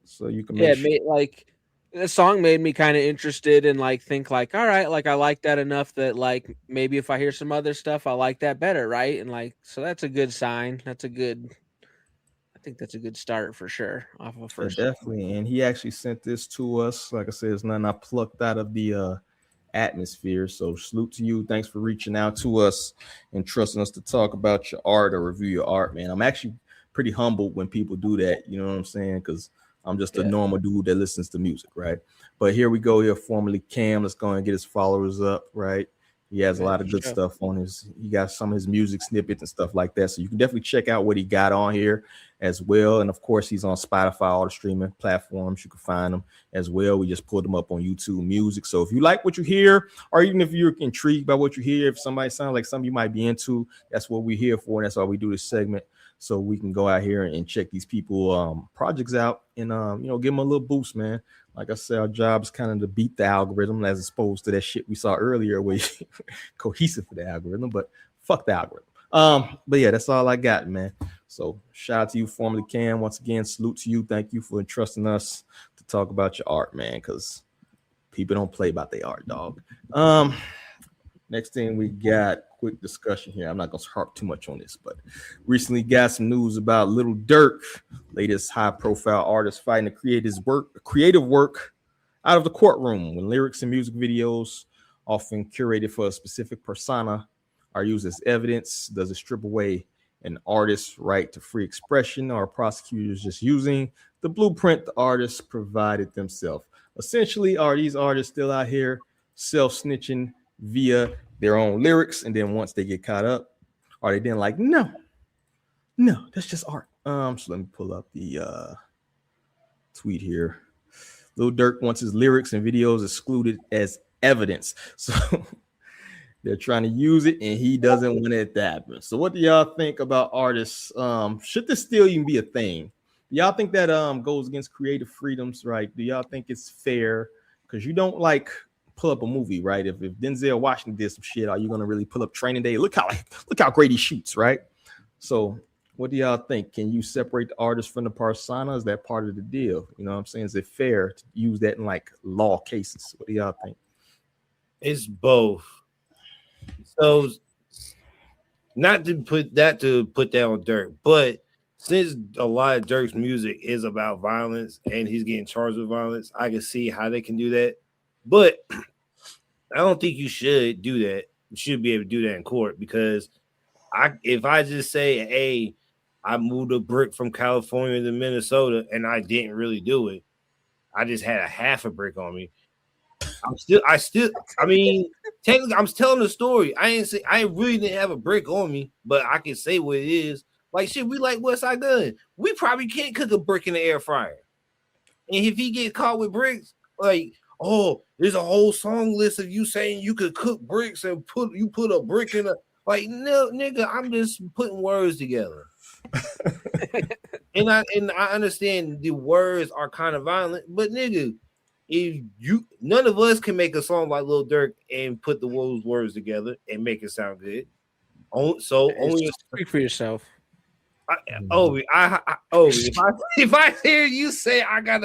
so you can make sure. Like this song made me kind of interested and like think like, all right, like I like that enough that like maybe if I hear some other stuff, I like that better, right? And like so that's a good sign. I think that's a good start for sure off of first. Yeah, definitely. And he actually sent this to us. Like I said, it's nothing I plucked out of the atmosphere. So salute to you. Thanks for reaching out to us and trusting us to talk about your art or review your art, man. I'm actually pretty humbled when people do that. You know what I'm saying? Because I'm just a normal dude that listens to music, right? But here we go here, Formerly Cam. Let's go and get his followers up, right? He has a lot of good stuff on he got some of his music snippets and stuff like that. So you can definitely check out what he got on here as well. And of course, he's on Spotify, all the streaming platforms. You can find him as well. We just pulled him up on YouTube Music. So if you like what you hear, or even if you're intrigued by what you hear, if somebody sounds like something you might be into, that's what we're here for. And that's why we do this segment. so we can go out here and check these people projects out and give them a little boost, man. Like I said, our job is kind of to beat the algorithm as opposed to that shit we saw earlier where cohesive for the algorithm, but fuck the algorithm. But yeah, that's all I got, man. So shout out to you, formerly Cam. Once again, salute to you. Thank you for entrusting us to talk about your art, man, because people don't play about their art, dog. Next thing we got, quick discussion here. I'm not going to harp too much on this, but recently got some news about Lil Durk, latest high-profile artist fighting to create his creative work out of the courtroom when lyrics and music videos, often curated for a specific persona, are used as evidence. Does it strip away an artist's right to free expression, or are prosecutors just using the blueprint the artists provided themselves? Essentially, are these artists still out here self-snitching via their own lyrics, and then once they get caught up, are they then like, no, that's just art? So let me pull up the tweet here. Lil Durk wants his lyrics and videos excluded as evidence, so they're trying to use it, and he doesn't want it to happen. So what do y'all think about artists? Should this still even be a thing? Do y'all think that goes against creative freedoms, right? Do y'all think it's fair? Because you don't like pull up a movie, right? If Denzel Washington did some shit, are you gonna really pull up Training Day? Look how great he shoots, right? So what do y'all think? Can you separate the artist from the persona? Is that part of the deal? You know what I'm saying? Is it fair to use that in like law cases? What do y'all think? It's both. So not to put that on Durk, but since a lot of Durk's music is about violence and he's getting charged with violence, I can see how they can do that. But I don't think you should do that. You should be able to do that in court, because if I just say, hey, I moved a brick from California to Minnesota and I didn't really do it, I just had a half a brick on me, I mean, technically I'm telling the story. I really didn't have a brick on me, but I can say what it is. Like shit, we like Westside Gun. We probably can't cook a brick in the air fryer. And if he get caught with bricks, like, oh, there's a whole song list of you saying you could cook bricks and put a brick in a, like, no, nigga, I'm just putting words together. and I understand the words are kind of violent, but nigga, if none of us can make a song like Lil Durk and put those words together and make it sound good. So only speak for yourself. If I hear you say I got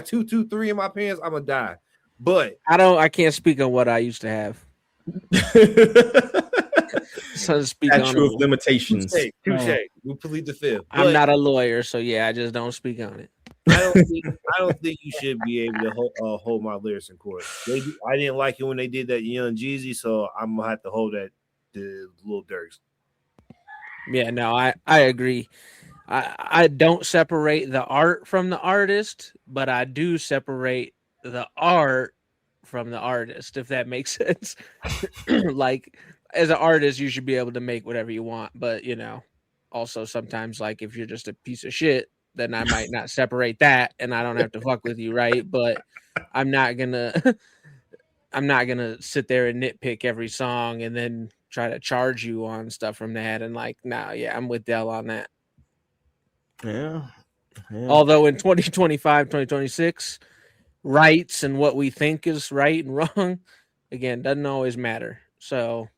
223 in my pants, I'm gonna die. But I can't speak on what I used to have. So to speak on limitations. Touche. We plead the fifth. I'm not a lawyer, so yeah, I just don't speak on it. I don't think you should be able to hold my lyrics in court. I didn't like it when they did that Young Jeezy, so I'm gonna have to hold that to Lil Durk's. Yeah, no, I agree. I don't separate the art from the artist, but I do separate the art from the artist, if that makes sense. Like, as an artist, you should be able to make whatever you want, but also sometimes, like, if you're just a piece of shit, then I might not separate that, and I don't have to fuck with you, right? But I'm not gonna sit there and nitpick every song and then try to charge you on stuff from that. And like, yeah, I'm with Dell on that. Yeah. Although in 2025, 2026, rights and what we think is right and wrong, again, doesn't always matter. So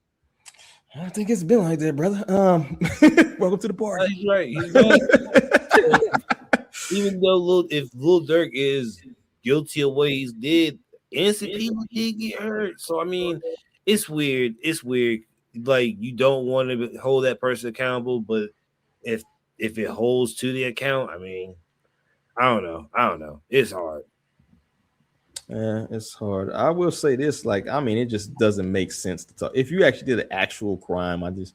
I don't think it's been like that, brother. Welcome to the party. He's right. Even though if Lil Durk is guilty of what he did, innocent people did get hurt. So I mean, it's weird. Like, you don't want to hold that person accountable, but if it holds to the account, I mean, I don't know. It's hard. Yeah, it's hard. I will say this, like, I mean, it just doesn't make sense to talk. If you actually did an actual crime, it's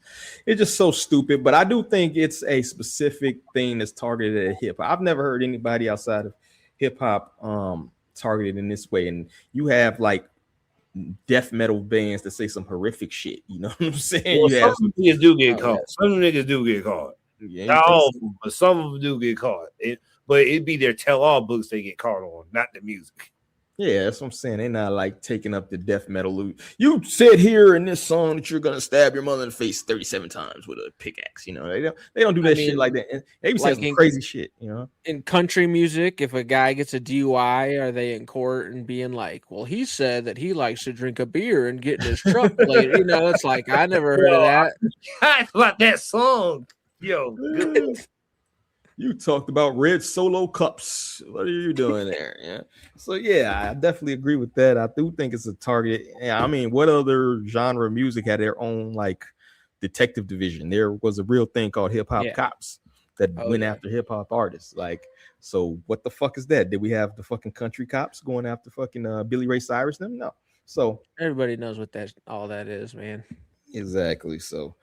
just so stupid. But I do think it's a specific thing that's targeted at hip hop. I've never heard anybody outside of hip hop targeted in this way. And you have like death metal bands that say some horrific shit. You know what I'm saying? Well, some niggas do get caught. Some niggas do get caught. Yeah, not all of them, but some of them do get caught. But it'd be their tell-all books they get caught on, not the music. Yeah, that's what I'm saying. They're not like taking up the death metal loot. You said here in this song that you're gonna stab your mother in the face 37 times with a pickaxe. You know, they don't do that shit like that. And they be saying some crazy shit, you know. In country music, if a guy gets a DUI, are they in court and being like, well, he said that he likes to drink a beer and get in his truck later? You know, it's like I never heard of that. I about that song. Yo, good. You talked about red Solo cups. What are you doing there? Yeah. So yeah, I definitely agree with that. I do think it's a target. Yeah, I mean, what other genre of music had their own like detective division? There was a real thing called hip hop cops that went after hip hop artists. Like, so what the fuck is that? Did we have the fucking country cops going after fucking Billy Ray Cyrus? Them? No. So everybody knows what all that is, man. Exactly. So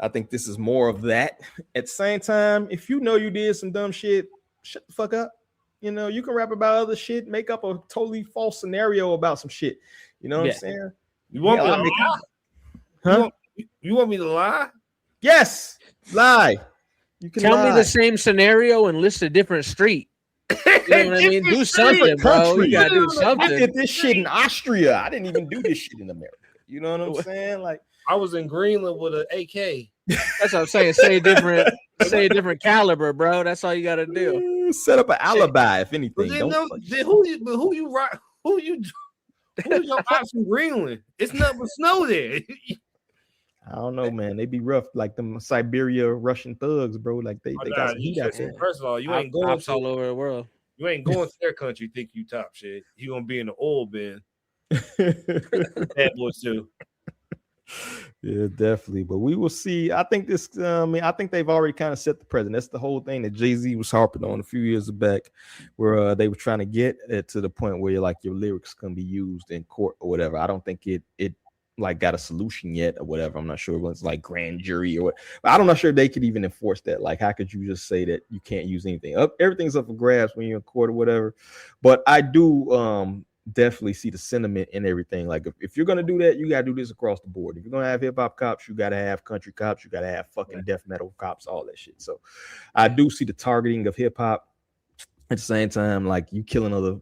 I think this is more of that. At the same time, if you know you did some dumb shit, shut the fuck up. You know, you can rap about other shit, make up a totally false scenario about some shit. You know what I'm saying? You want me to lie? Huh? You want me to lie? Yes, lie. You can tell lie. me the same scenario and list a different street. You know what I mean? Do something, bro. You gotta do something. I did this shit in Austria. I didn't even do this shit in America. You know what I'm saying? Like, I was in Greenland with an AK. That's what I'm saying. Say a different caliber, bro. That's all you gotta do. Set up an alibi, if anything. Who your ops in Greenland? It's nothing but snow there. I don't know, man. They be rough, like them Siberia Russian thugs, bro. Like they got some heat out there. First of all, you ain't going all over the world. You ain't going to their country. Think you top shit. You gonna be in the oil bin. Bad boys too. Yeah, definitely. But we will see. I think this. I think they've already kind of set the precedent. That's the whole thing that Jay-Z was harping on a few years back, where they were trying to get it to the point where like your lyrics can be used in court or whatever. I don't think it like got a solution yet or whatever. I'm not sure when it's like grand jury or what. But I'm not sure they could even enforce that. Like, how could you just say that you can't use anything? Everything's up for grabs when you're in court or whatever. But I do definitely see the sentiment in everything. Like, if you're gonna do that, you gotta do this across the board. If you're gonna have hip-hop cops, you gotta have country cops, you gotta have fucking death metal cops, all that shit. So I do see the targeting of hip-hop. At the same time, like, you killing other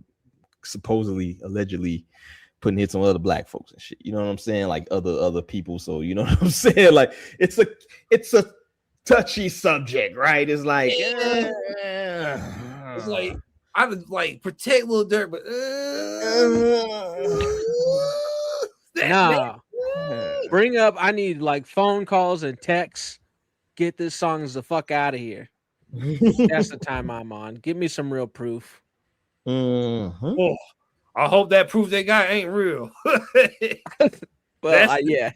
supposedly allegedly putting hits on other black folks and shit, you know what I'm saying, like other people. So you know what I'm saying, like it's a touchy subject, right? It's like it's like I would like protect Lil Durk, but bring up. I need like phone calls and texts. Get this songs the fuck out of here. That's the time I'm on. Give me some real proof. Oh, I hope that proof they got ain't real. Well, yeah.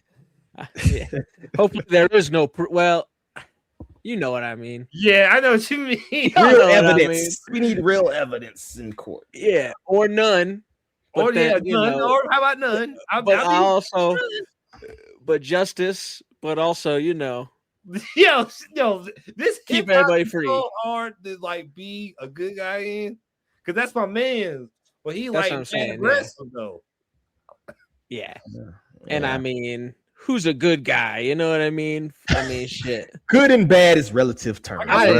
Hopefully there is no proof. Well, you know what I mean. Yeah, I know what you mean. Real evidence. We need real evidence in court. Yeah, or none. Or none. Or how about none? But justice. But also, you know. Yo, this keep everybody free. So hard to like be a good guy in, because that's my man. But he that's like aggressive though. Yeah. And I mean, who's a good guy? You know what I mean? I mean, shit. Good and bad is relative terms. I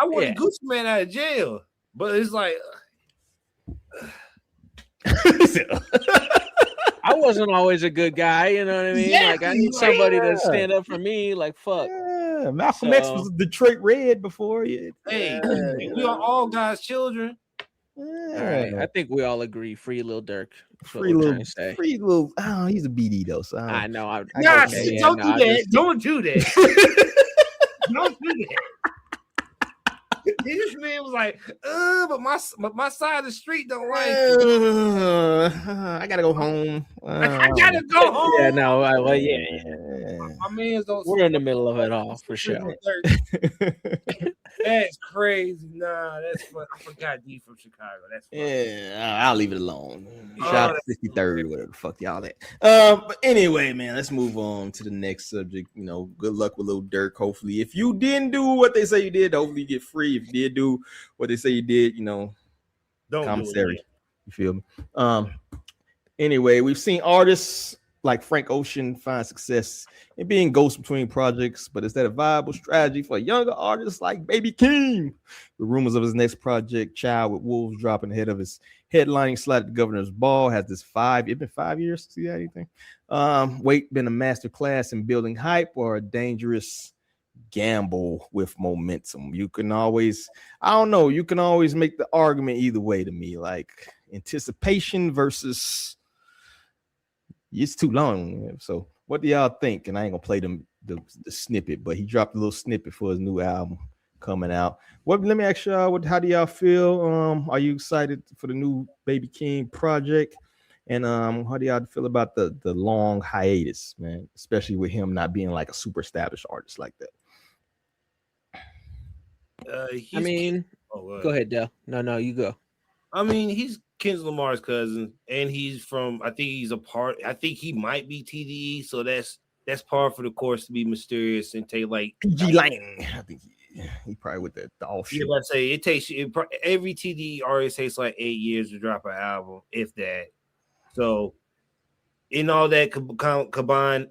want Gucci Man out of jail, but it's like I wasn't always a good guy. You know what I mean? Yeah, like I need somebody to stand up for me. Like fuck. Yeah, Malcolm X was Detroit Red before you. Hey, we are all God's children. All right, I think we all agree. Free Lil Durk. Free Lil. Oh, he's a BD though. So I know. Don't do that. Don't do that. Don't do that. This man was like, but my side of the street don't like I gotta go home. I gotta go home. Yeah, no, my man's don't. We're in the middle of it all for sure. That's crazy. Nah, that's fun. I forgot D from Chicago. That's fun. Yeah, I'll leave it alone. Shout out 53rd, whatever the fuck y'all that. But anyway, man, let's move on to the next subject. You know, good luck with Lil Durk. Hopefully, if you didn't do what they say you did, hopefully you get free. If you did do what they say you did, you know, don't commissary. You feel me? Anyway, we've seen artists like Frank Ocean find success in being ghosts between projects, but is that a viable strategy for younger artists like Baby Keem? The rumors of his next project, Child with Wolves, dropping ahead of his headlining slot at the Governor's Ball. Has this it's been 5 years. See that anything? Wait, been a masterclass in building hype or a dangerous gamble with momentum? You can always, I don't know, you can always make the argument either way to me, like anticipation versus it's too long. So what do y'all think? And I ain't gonna play the snippet, but he dropped a little snippet for his new album coming out. Let me ask y'all, how do y'all feel? Are you excited for the new Baby Keem project? And how do y'all feel about the long hiatus, man? Especially with him not being like a super established artist like that. I mean, go ahead, Del. No, you go. I mean, he's Kendrick Lamar's cousin, and he's from. I think he's a part. I think he might be TDE, so that's par for the course to be mysterious and take like PG Lang. I think he probably with that all shit. Yeah, I say it takes every TDE artist takes like 8 years to drop an album, if that. So, in all that combined,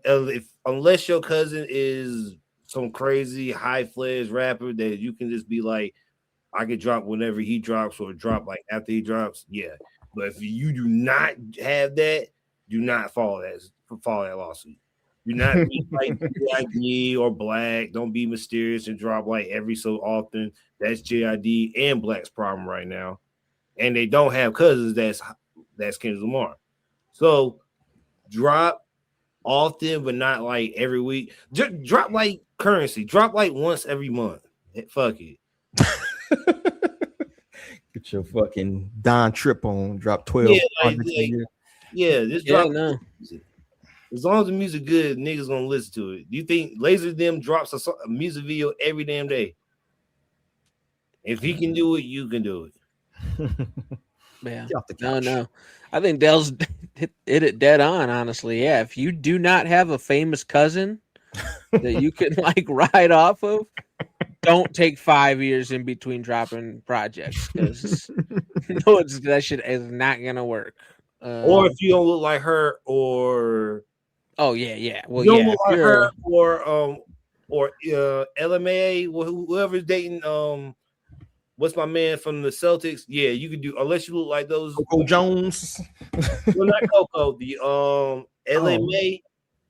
unless your cousin is some crazy high-fledged rapper that you can just be like, I could drop whenever he drops or drop like after he drops, yeah. But if you do not have that, do not follow that lawsuit. Do not be like JID or Black. Don't be mysterious and drop like every so often. That's JID and Black's problem right now, and they don't have cousins. That's Kendrick Lamar. So drop often, but not like every week. Just drop like Currency. Drop like once every month. Fuck it. Get your fucking Don Trip on. Drop 12. Just drop. As long as the music good, niggas gonna listen to it. Do you think Laser Them drops a music video every damn day? If he can do it, you can do it. Yeah. No. I think Dell's hit it dead on, honestly. Yeah. If you do not have a famous cousin that you can like ride off of, don't take 5 years in between dropping projects, because that shit is not gonna work. Or if you don't look like her, or well, you don't look like her, or LMA, whoever's dating what's my man from the Celtics? Yeah, you could do, unless you look like those Coco Jones. Well, not Coco, the LA May.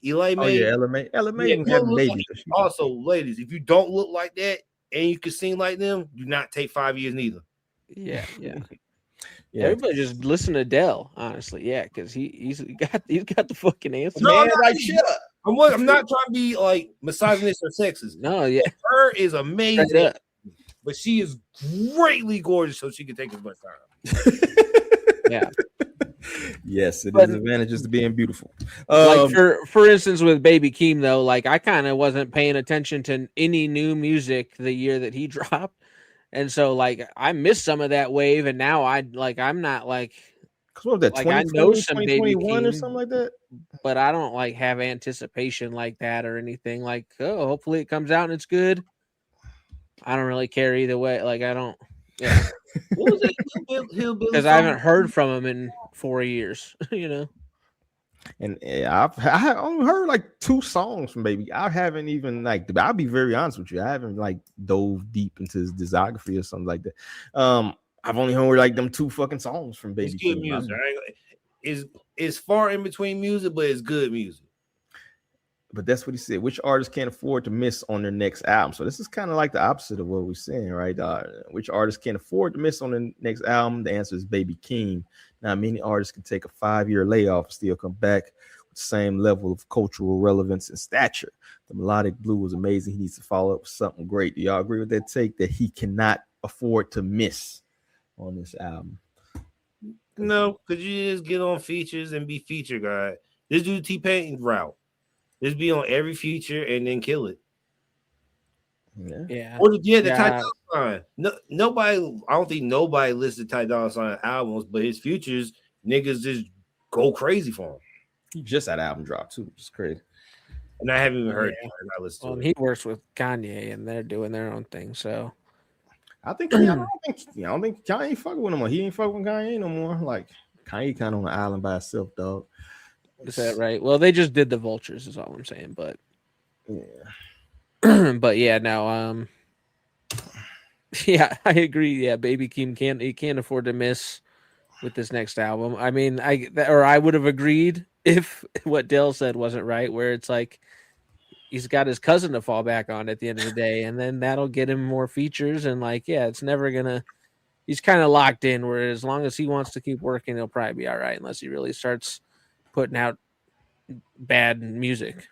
Eli May. Oh yeah, LMA have babies. Also, ladies, if you don't look like that and you can sing like them, do not take 5 years neither. Yeah. Everybody just listen to Dell, honestly. Yeah, because he's got the fucking answer. No, shut up. I'm not trying to be like misogynist or sexist. No, yeah. Her is amazing, but she is greatly gorgeous, so she can take as much time. Yeah. Yes, it is advantages to being beautiful. Like for instance, with Baby Keem, though, like I kind of wasn't paying attention to any new music the year that he dropped, and so like I missed some of that wave, and now I'm not like, what was that, like I know some Baby Keem or something like that, but I don't like have anticipation like that or anything. Like, oh, hopefully it comes out and it's good. I don't really care either way. Like I don't. Yeah. What was it? Because I haven't heard from him in 4 years, you know. And I only heard like 2 songs from Baby. I haven't even like. I'll be very honest with you. I haven't like dove deep into his discography or something like that. I've only heard like them 2 fucking songs from Baby. It's good music. It's far in between music, but it's good music. But that's what he said. Which artists can't afford to miss on their next album? So this is kind of like the opposite of what we're saying, right? Which artists can't afford to miss on the next album? The answer is Baby Keem. Now, many artists can take a 5-year layoff and still come back with the same level of cultural relevance and stature. The melodic blue was amazing. He needs to follow up with something great. Do y'all agree with that take, that he cannot afford to miss on this album? No, could you just get on features and be feature guy? This dude T-Pain route. Just be on every feature and then kill it. Yeah. Or the Ty Dolla Sign. No, nobody. I don't think nobody listens to Ty Dolla Sign albums, but his features, niggas just go crazy for him. He just had an album drop too, which is crazy. And I haven't even heard it. I listened to it. He works with Kanye, and they're doing their own thing. So I don't think Kanye fucking with him. He ain't fucking with Kanye no more. Like Kanye kind of on the island by himself, dog. Is that right? Well, they just did the Vultures, is all I'm saying. But yeah, but yeah, no, yeah, I agree. Yeah, Baby Keem can't afford to miss. with this next album. I mean, I would have agreed if what Dale said wasn't right, where it's like he's got his cousin to fall back on at the end of the day, and then that'll get him more features. And like, yeah, it's never gonna. He's kind of locked in. Where as long as he wants to keep working, he'll probably be all right, unless he really starts putting out bad music.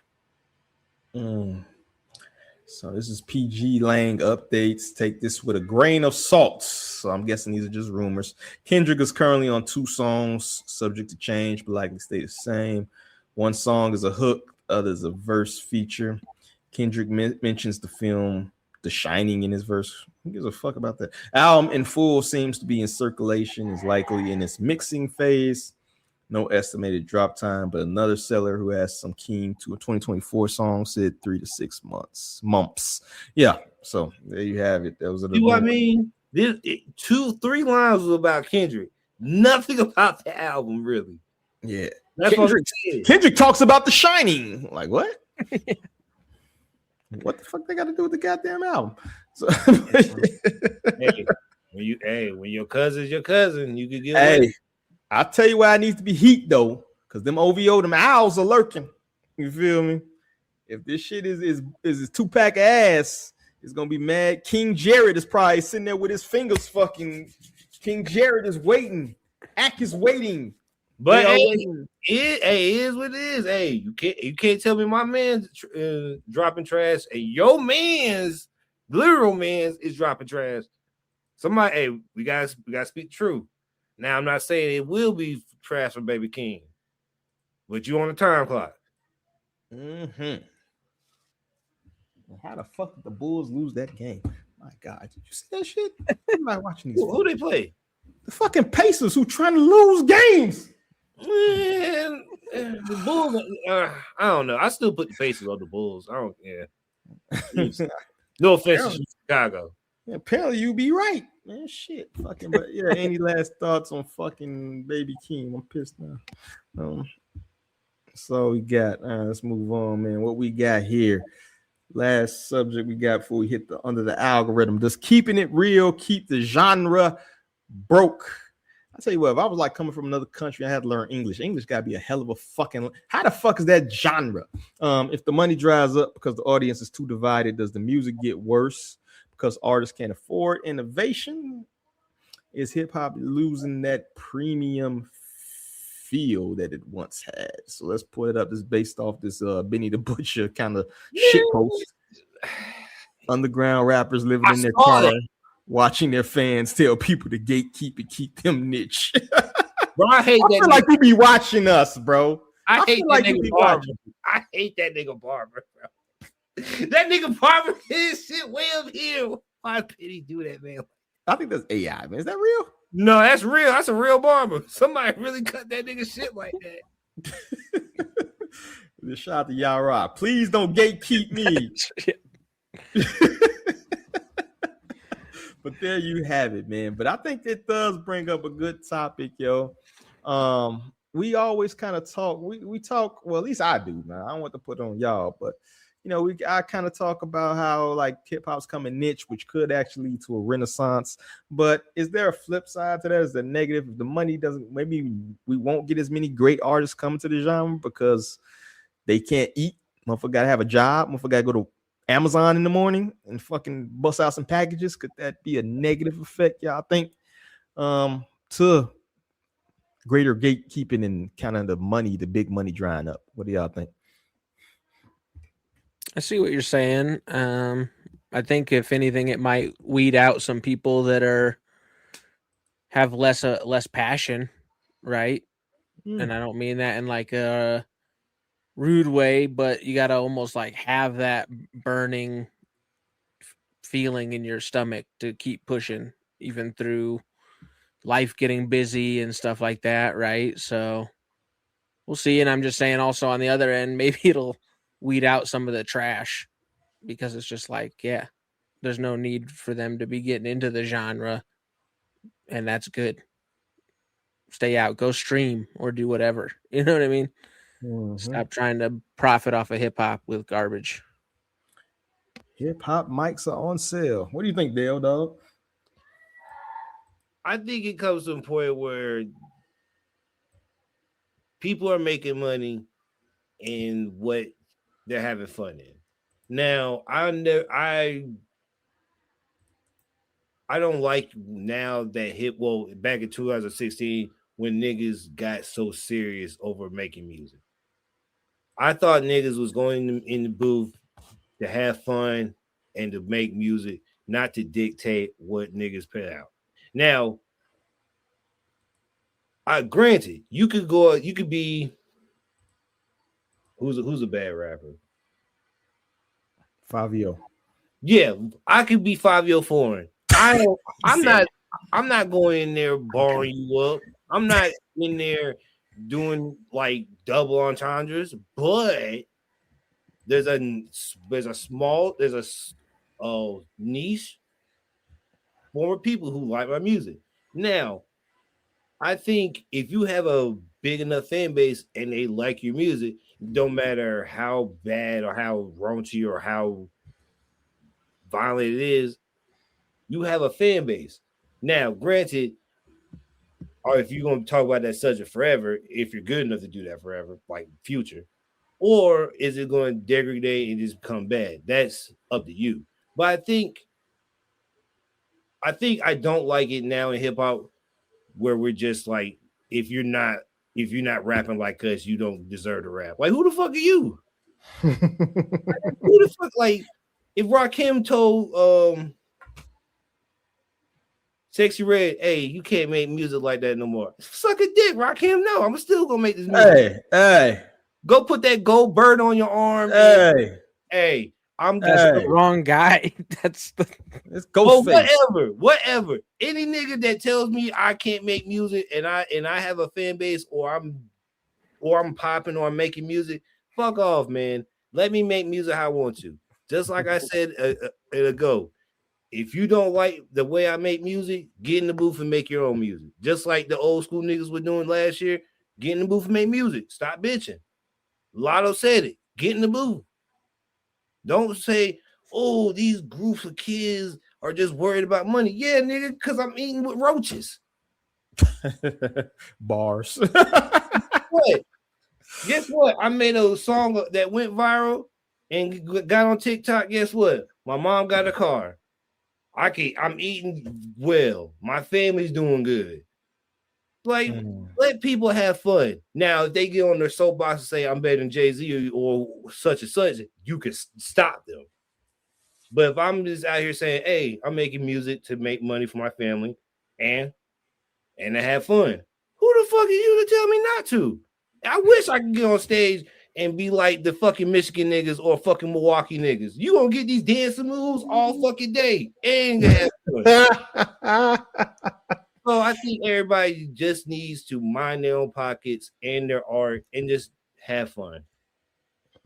So this is PG Lang updates. Take this with a grain of salt. So I'm guessing these are just rumors. Kendrick is currently on 2 songs, subject to change, but likely stay the same. One song is a hook, other is a verse feature. Kendrick mentions the film The Shining in his verse. Who gives a fuck about that? Album in full seems to be in circulation, is likely in its mixing phase. No estimated drop time, but another seller who has some Keem to a 2024 song said 3 to 6 months. Yeah, so there you have it. That was See what I mean? 2-3 lines was about Kendrick. Nothing about the album, really. Yeah. That's Kendrick talks about The Shining. Like, what? What the fuck they got to do with the goddamn album? So, when your cousin's your cousin, you could get hey. I'll tell you why I need to be heat though, because them OVO, them owls are lurking. You feel me? If this shit is 2-pack of ass, it's gonna be mad. King Jared is probably sitting there with his fingers fucking. King Jared is waiting. Ack is waiting. But it is what it is. Hey, you can't tell me my man's dropping trash, and your man's literal man's is dropping trash. Somebody, hey, we gotta speak true. Now, I'm not saying it will be trash for Baby King, but you on the time clock. How the fuck did the Bulls lose that game? My God, did you see that shit? I'm not watching these. Who they play? The fucking Pacers, who trying to lose games. Man, the Bulls. I don't know. I still put the Pacers on the Bulls. I don't. Yeah. No offense to Chicago. Yeah, apparently you be right, man. Shit, fucking. But yeah, any last thoughts on fucking Baby Keem? I'm pissed now. So we got. Let's move on, man. What we got here? Last subject we got before we hit the under the algorithm. Does keeping it real keep the genre broke? I tell you what, if I was like coming from another country, I had to learn English. English gotta be a hell of a fucking. How the fuck is that genre? If the money dries up because the audience is too divided, does the music get worse because artists can't afford innovation? Is hip hop losing that premium feel that it once had? So let's put it up. This is based off this Benny the Butcher kind of shit post. Underground rappers living in their car, watching their fans tell people to gatekeep and keep them niche. Bro, I hate that. I feel like you be watching us, bro. I hate that nigga Barber. I hate that nigga Barber, bro. That nigga Barber his shit way up here. Why did he do that, man? I think that's AI, man. Is that real? No, that's real. That's a real barber. Somebody really cut that nigga shit like that. This shout out to Yara. Please don't gatekeep me. But there you have it, man. But I think it does bring up a good topic, yo. We always kind of talk. We talk. Well, at least I do, man. I don't want to put on y'all, but you know, I kind of talk about how like hip hop's coming niche, which could actually lead to a renaissance. But is there a flip side to that? Is the negative? If the money doesn't, maybe we won't get as many great artists coming to the genre because they can't eat. Motherfucker gotta have a job. Motherfucker gotta go to Amazon in the morning and fucking bust out some packages. Could that be a negative effect, y'all think? To greater gatekeeping and kind of the big money drying up. What do y'all think? I see what you're saying. I think if anything, it might weed out some people that have less passion, right? And I don't mean that in like a rude way, but you got to almost like have that burning feeling in your stomach to keep pushing, even through life getting busy and stuff like that, right? So we'll see. And I'm just saying also on the other end, maybe it'll weed out some of the trash because it's just like, yeah, there's no need for them to be getting into the genre, and that's good. Stay out, go stream or do whatever. You know what I mean? Mm-hmm. Stop trying to profit off of hip hop with garbage. Hip hop mics are on sale. What do you think, Dale, dog? I think it comes to a point where people are making money in what they're having fun in. Now, I don't like now that back in 2016 when niggas got so serious over making music. I thought niggas was going in the booth to have fun and to make music, not to dictate what niggas put out. Now, granted, you could be who's a bad rapper? Fabio. Yeah, I could be Fabio Foreign. I'm not going in there barring you up. I'm not in there doing like double entendres, but there's a niche form of people who like my music. Now, I think if you have a big enough fan base and they like your music, don't matter how bad or how raunchy or how violent it is, you have a fan base. Now, granted, or if you're going to talk about that subject forever, if you're good enough to do that forever, like Future, or is it going to degrade and just become bad? That's up to you. But I think I don't like it now in hip hop where we're just like, if you're not rapping like us, you don't deserve to rap. Like, who the fuck are you? Who the fuck? Like, if Rakim told Sexy Red, hey, you can't make music like that no more. Suck a dick, Rakim. No, I'm still gonna make this music. Hey, go put that gold bird on your arm. Hey, I'm just the wrong guy. That's it's Ghostface. Whatever. Any nigga that tells me I can't make music and I have a fan base or I'm popping or I'm making music, fuck off, man. Let me make music how I want to. Just like I said ago. If you don't like the way I make music, get in the booth and make your own music. Just like the old school niggas were doing last year, get in the booth and make music. Stop bitching. Lotto said it. Get in the booth. Don't say, oh, these groups of kids are just worried about money. Yeah, nigga, because I'm eating with roaches. Bars. What? Guess what? I made a song that went viral and got on TikTok. Guess what? My mom got a car. I'm eating well. My family's doing good. Like, let people have fun. Now, if they get on their soapbox and say I'm better than Jay-Z or such and such, you can stop them. But if I'm just out here saying, hey, I'm making music to make money for my family and to have fun, who the fuck are you to tell me not to? I wish I could get on stage and be like the fucking Michigan niggas or fucking Milwaukee niggas. You gonna get these dancing moves all fucking day and have fun. So I think everybody just needs to mind their own pockets and their art and just have fun.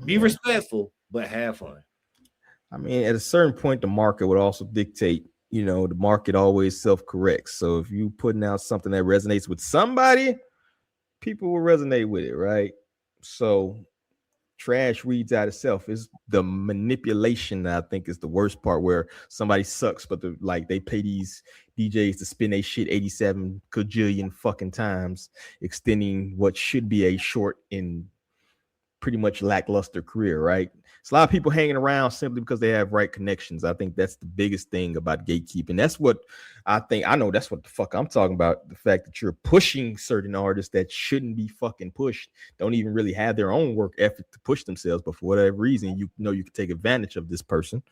Be respectful, but have fun. I mean, at a certain point, the market would also dictate, the market always self-corrects. So if you putting out something that resonates with somebody, people will resonate with it, right? So trash weeds out itself. Is the manipulation that I think is the worst part, where somebody sucks, but they pay these DJs to spin their shit 87 gajillion fucking times, extending what should be a short and pretty much lackluster career, right? It's a lot of people hanging around simply because they have right connections. I think that's the biggest thing about gatekeeping. That's what I think. I know that's what the fuck I'm talking about. The fact that you're pushing certain artists that shouldn't be fucking pushed, don't even really have their own work ethic to push themselves, but for whatever reason, you can take advantage of this person,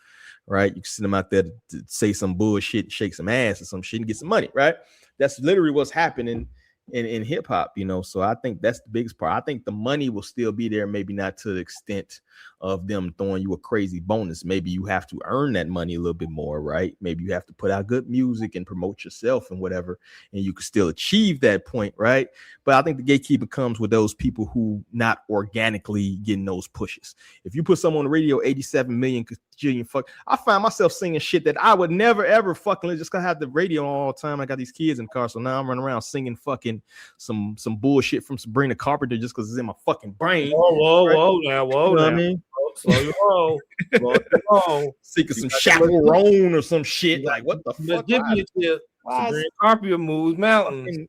right? You can send them out there to say some bullshit, shake some ass or some shit and get some money, right? That's literally what's happening in hip hop, so I think that's the biggest part. I think the money will still be there, maybe not to the extent of them throwing you a crazy bonus. Maybe you have to earn that money a little bit more, right? Maybe you have to put out good music and promote yourself and whatever, and you can still achieve that point, right? But I think the gatekeeper comes with those people who not organically getting those pushes. If you put someone on the radio, 87 million gajillion fuck, I find myself singing shit that I would never ever fucking just gonna have the radio on all the time. I got these kids in the car, so now I'm running around singing fucking some bullshit from Sabrina Carpenter just because it's in my fucking brain. Whoa, right? whoa, now, whoa, now. I mean? Slow your roll. Slow your roll. Seeking some chaperone or some shit. Like, what the fuck? Give me a tip. Sabrina Carpenter moves mountains.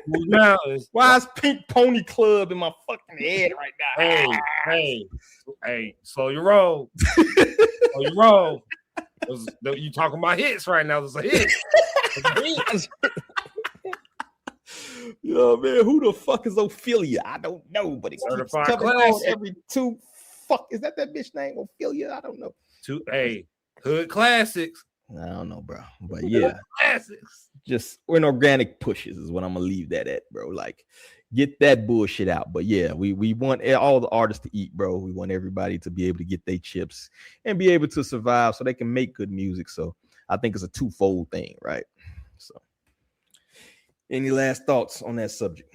Moves mountains. Why is Pink Pony Club in my fucking head right now? Hey, slow your roll. Slow your roll. You talking about hits right now? There's a hit. Yo, man, who the fuck is Ophelia? I don't know, but it keeps coming on every two. Fuck, is that bitch name Ophelia? I don't know. Hood classics. I don't know, bro, but yeah, classics. Just inorganic pushes is what I'm gonna leave that at, bro. Like, get that bullshit out. But yeah, we want all the artists to eat, bro. We want everybody to be able to get their chips and be able to survive so they can make good music. So I think it's a twofold thing, right? So, any last thoughts on that subject?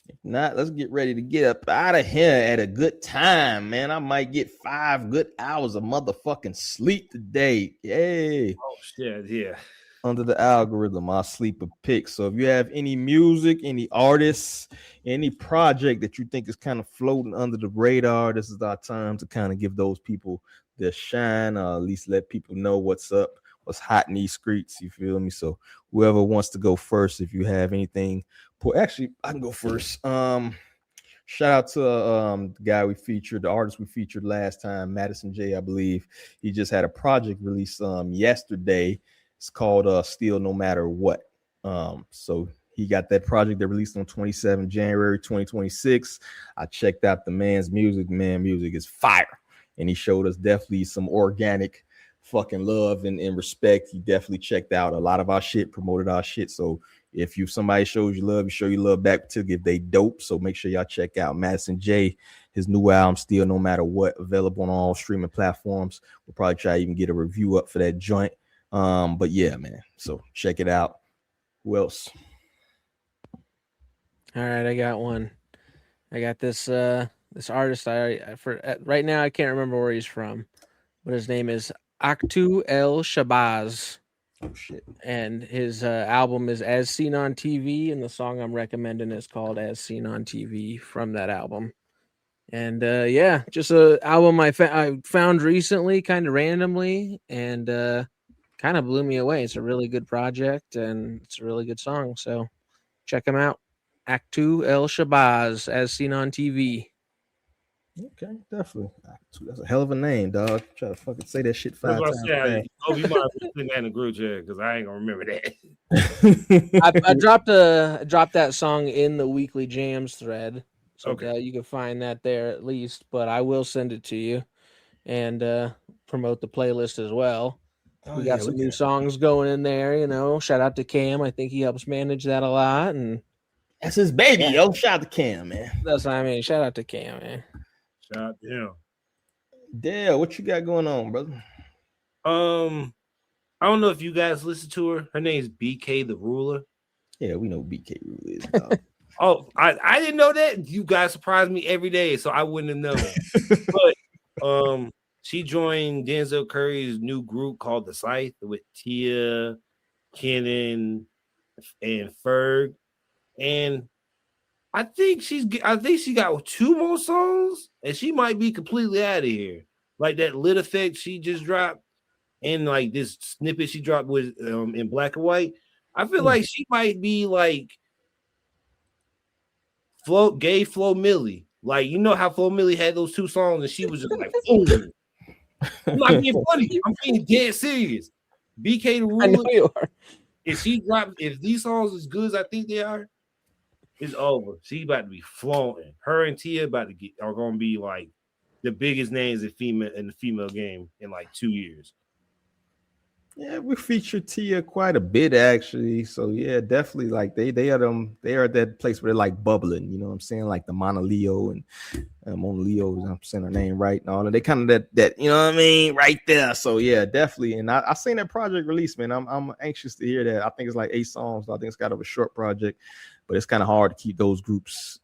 If not, let's get ready to get up out of here at a good time, man. I might get 5 good hours of motherfucking sleep today. Yay. Oh, shit, yeah. Under the algorithm, I'll sleep a pick. So if you have any music, any artists, any project that you think is kind of floating under the radar, this is our time to kind of give those people their shine, or at least let people know what's up, what's hot in these streets. You feel me? So whoever wants to go first, if you have anything, actually, I can go first. Shout out to the guy we featured, the artist we featured last time, Madison J, I believe. He just had a project released yesterday. It's called Still No Matter What. So he got that project that released on 27 January 2026. I checked out the man's music. Man, music is fire. And he showed us definitely some organic fucking love and respect. He definitely checked out a lot of our shit, promoted our shit. So if somebody shows you love, you show you love back to if they dope. So make sure y'all check out Madison J, his new album, Still No Matter What, available on all streaming platforms. We'll probably try to even get a review up for that joint. But yeah, man. So check it out. Who else? All right, I got one. I got this artist. Right now I can't remember where he's from, but his name is Aktu El Shabazz. Oh shit. And his album is As Seen on TV, and the song I'm recommending is called As Seen on TV from that album. And yeah, just an album I found recently, kind of randomly, and kind of blew me away. It's a really good project, and it's a really good song. So check him out. Aktu El Shabazz, As Seen on TV. Okay, definitely. That's a hell of a name, dog. Try to fucking say that shit 5 times. Oh, you might have been that in the group chat because I ain't gonna remember that. I dropped that song in the weekly jams thread, so okay, you can find that there at least. But I will send it to you and promote the playlist as well. We got some new songs going in there. You know, shout out to Cam. I think he helps manage that a lot, and that's his baby. Yo, shout out to Cam, man. That's what I mean. Shout out to Cam, man. Shout out to him. Dale, what you got going on, brother? I don't know if you guys listen to her. Her name is BK the Ruler. Yeah, we know BK Ruler is. Dog. Oh, I didn't know that. You guys surprise me every day, so I wouldn't have known. But she joined Denzel Curry's new group called The Scythe with Tia, Kenan, and Ferg. And I think she got 2 more songs, and she might be completely out of here. Like that Lit Effect she just dropped, and like this snippet she dropped with in Black and White. I feel like she might be like gay Flo Milli. Like, you know how Flo Milli had those 2 songs, and she was just like, boom. I'm not being funny. I'm being dead serious. BK the Ruler. I know you are. If these songs as good as I think they are, it's over. She about to be flaunting. Her and Tia are gonna be like the biggest names in the female game in like 2 years. Yeah, we featured Tia quite a bit actually. So yeah, definitely like they are at that place where they're like bubbling, you know what I'm saying? Like the Mona Leo and Mona Leo, I'm saying her name right and all. And they kind of that, you know what I mean, right there. So yeah, definitely. And I seen that project release, man. I'm anxious to hear that. I think it's like 8 songs. So I think it's kind of a short project, but it's kind of hard to keep those groups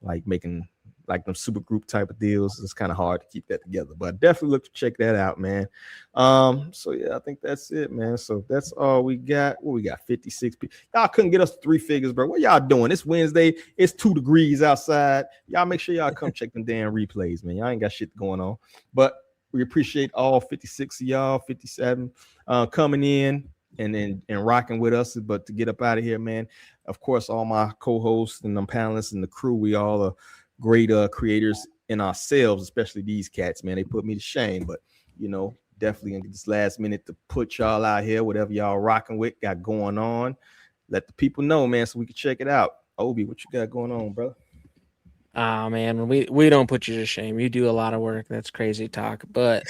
like making like them super group type of deals. It's kind of hard to keep that together, but definitely look to check that out, man. So yeah, I think that's it, man. So that's all we got. What we got? 56 people. Y'all couldn't get us 3 figures, bro. What y'all doing? It's Wednesday. It's 2 degrees outside. Y'all make sure y'all come check them damn replays, man. Y'all ain't got shit going on. But We appreciate all 56 of y'all, 57 coming in and rocking with us. But to get up out of here, man, of course, all my co-hosts and the panelists and the crew, we all are great creators in ourselves, especially these cats, man. They put me to shame, but definitely in this last minute to put y'all out here, whatever y'all rocking with, got going on. Let the people know, man, so we can check it out. Obi, what you got going on, brother? Oh man, we don't put you to shame. You do a lot of work. That's crazy talk. But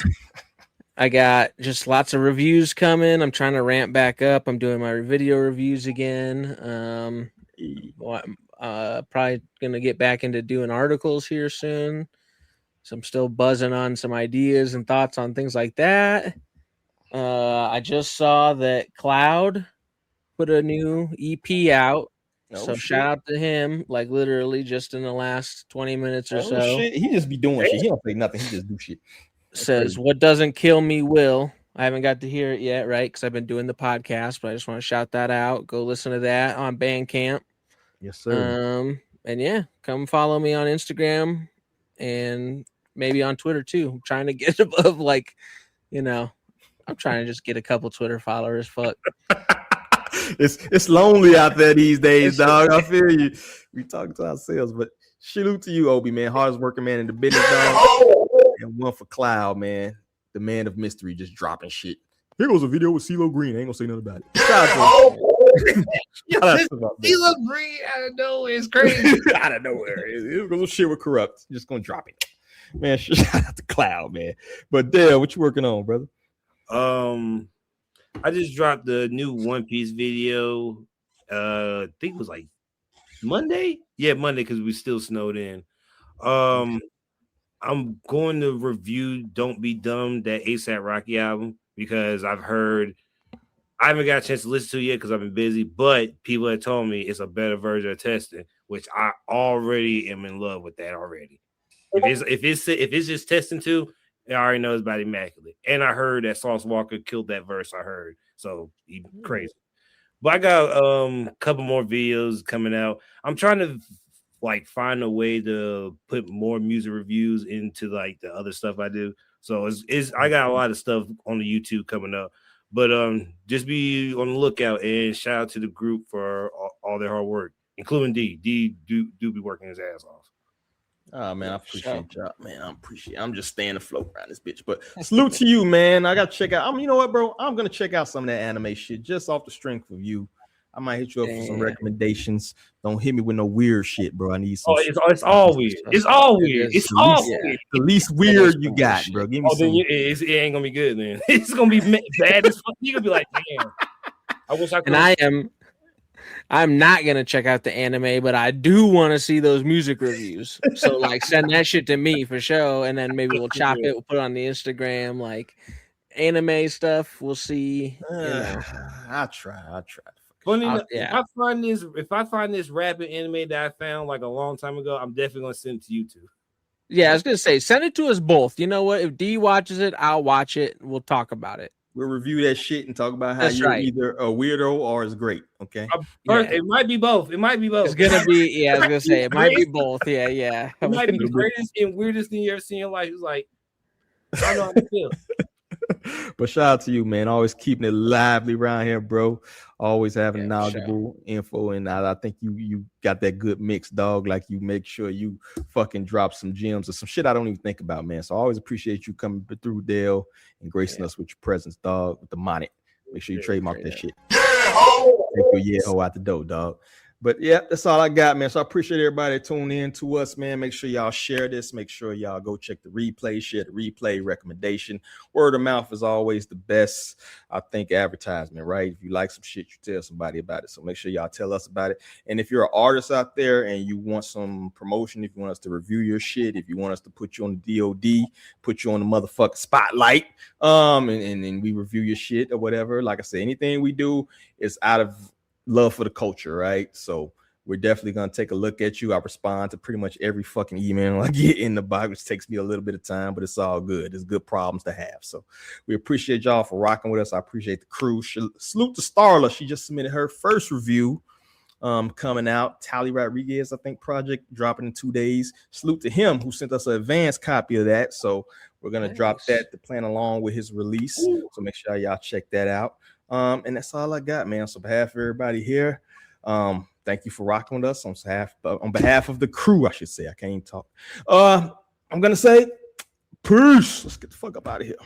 I got just lots of reviews coming. I'm trying to ramp back up. I'm doing my video reviews again. Probably gonna get back into doing articles here soon. So I'm still buzzing on some ideas and thoughts on things like that. I just saw that Cloud put a new EP out. So shout out to him, like literally just in the last 20 minutes or so. Shit. He just be doing shit. He don't say nothing. He just do shit. That's says crazy. What doesn't kill me will. I haven't got to hear it yet, right? Because I've been doing the podcast, but I just want to shout that out. Go listen to that on Bandcamp. Yes, sir. And yeah, come follow me on Instagram and maybe on Twitter too. I'm trying to get above, I'm trying to just get a couple Twitter followers. Fuck. It's lonely out there these days, dog. I feel you. We talking to ourselves, but salute to you, Obi, man. Hardest working man in the business, dog. And one for Cloud, man. The man of mystery, just dropping shit. Here goes a video with CeeLo Green. I ain't gonna say nothing about it. Shout out to CeeLo Green out of nowhere is crazy. Out of nowhere. It was shit with Corrupt. Just gonna drop it. Man, shout out to Cloud, man. But Dale, what you working on, brother? I just dropped the new One Piece video. I think it was like Monday. Yeah, Monday, because we still snowed in. I'm going to review Don't Be Dumb, that A$AP Rocky album, because I haven't got a chance to listen to it yet because I've been busy, but people have told me it's a better version of Testing, which I already am in love with that already. If it's just Testing 2, I already know it's about Immaculate. And I heard that Sauce Walker killed that verse, I heard. So he crazy. But I got a couple more videos coming out. I'm trying to find a way to put more music reviews into the other stuff I do. So I got a lot of stuff on the YouTube coming up. But just be on the lookout and shout out to the group for all their hard work, including D. D do be working his ass off. Oh man, I appreciate y'all, man. I'm just staying afloat around this bitch. But salute to you, man. I gotta check out. You know what, bro? I'm gonna check out some of that anime shit just off the strength of you. I might hit you up for some recommendations. Don't hit me with no weird shit, bro. I need some. It's all weird. It's all weird. It's all weird. The least weird you got, bro. Give me some. Then it ain't gonna be good, man. It's gonna be bad as fuck. You gonna be like, damn. I wish I could. And I'm not gonna check out the anime, but I do want to see those music reviews. So send that shit to me for sure, and then maybe we'll chop it. We'll put it on the Instagram, anime stuff. We'll see. I'll try. Funny enough, if I find this rapping anime that I found a long time ago, I'm definitely gonna send it to you too. Yeah, I was gonna say send it to us both. You know what? If D watches it, I'll watch it. We'll talk about it. We'll review that shit and talk about how you're either a weirdo or it's great. Okay. It might be both. It's gonna be. Yeah, I was gonna say it might be both. Yeah. It might be the greatest and weirdest thing you ever seen in your life. It's I don't know how to feel. But shout out to you, man. Always keeping it lively around here, bro. Always having knowledgeable info, and I think you got that good mix, dog. You make sure you fucking drop some gems or some shit I don't even think about, man. So I always appreciate you coming through, Dale, and gracing us with your presence, dog. With the Monnet, make sure you trademark that shit. Take your ho out the door, dog. But yeah, that's all I got, man. So I appreciate everybody tuning in to us, man. Make sure y'all share this. Make sure y'all go check the replay, share the replay recommendation. Word of mouth is always the best, I think, advertisement, right? If you like some shit, you tell somebody about it. So make sure y'all tell us about it. And if you're an artist out there and you want some promotion, if you want us to review your shit, if you want us to put you on the DOD, put you on the motherfucking spotlight, and we review your shit or whatever. Like I said, anything we do is out of love for the culture, right? So we're definitely gonna take a look at you. I respond to pretty much every fucking email I get in the box, which takes me a little bit of time, but it's all good. It's good problems to have. So we appreciate y'all for rocking with us. I appreciate the crew. Salute to Starla. She just submitted her first review coming out. Tally Rodriguez, I think, project dropping in 2 days. Salute to him who sent us an advanced copy of that. So We're gonna drop that to plan along with his release. So make sure y'all check that out. And that's all I got, man. So on behalf of everybody here, thank you for rocking with us. On behalf of the crew, I should say. I can't even talk. I'm gonna say peace. Let's get the fuck up out of here.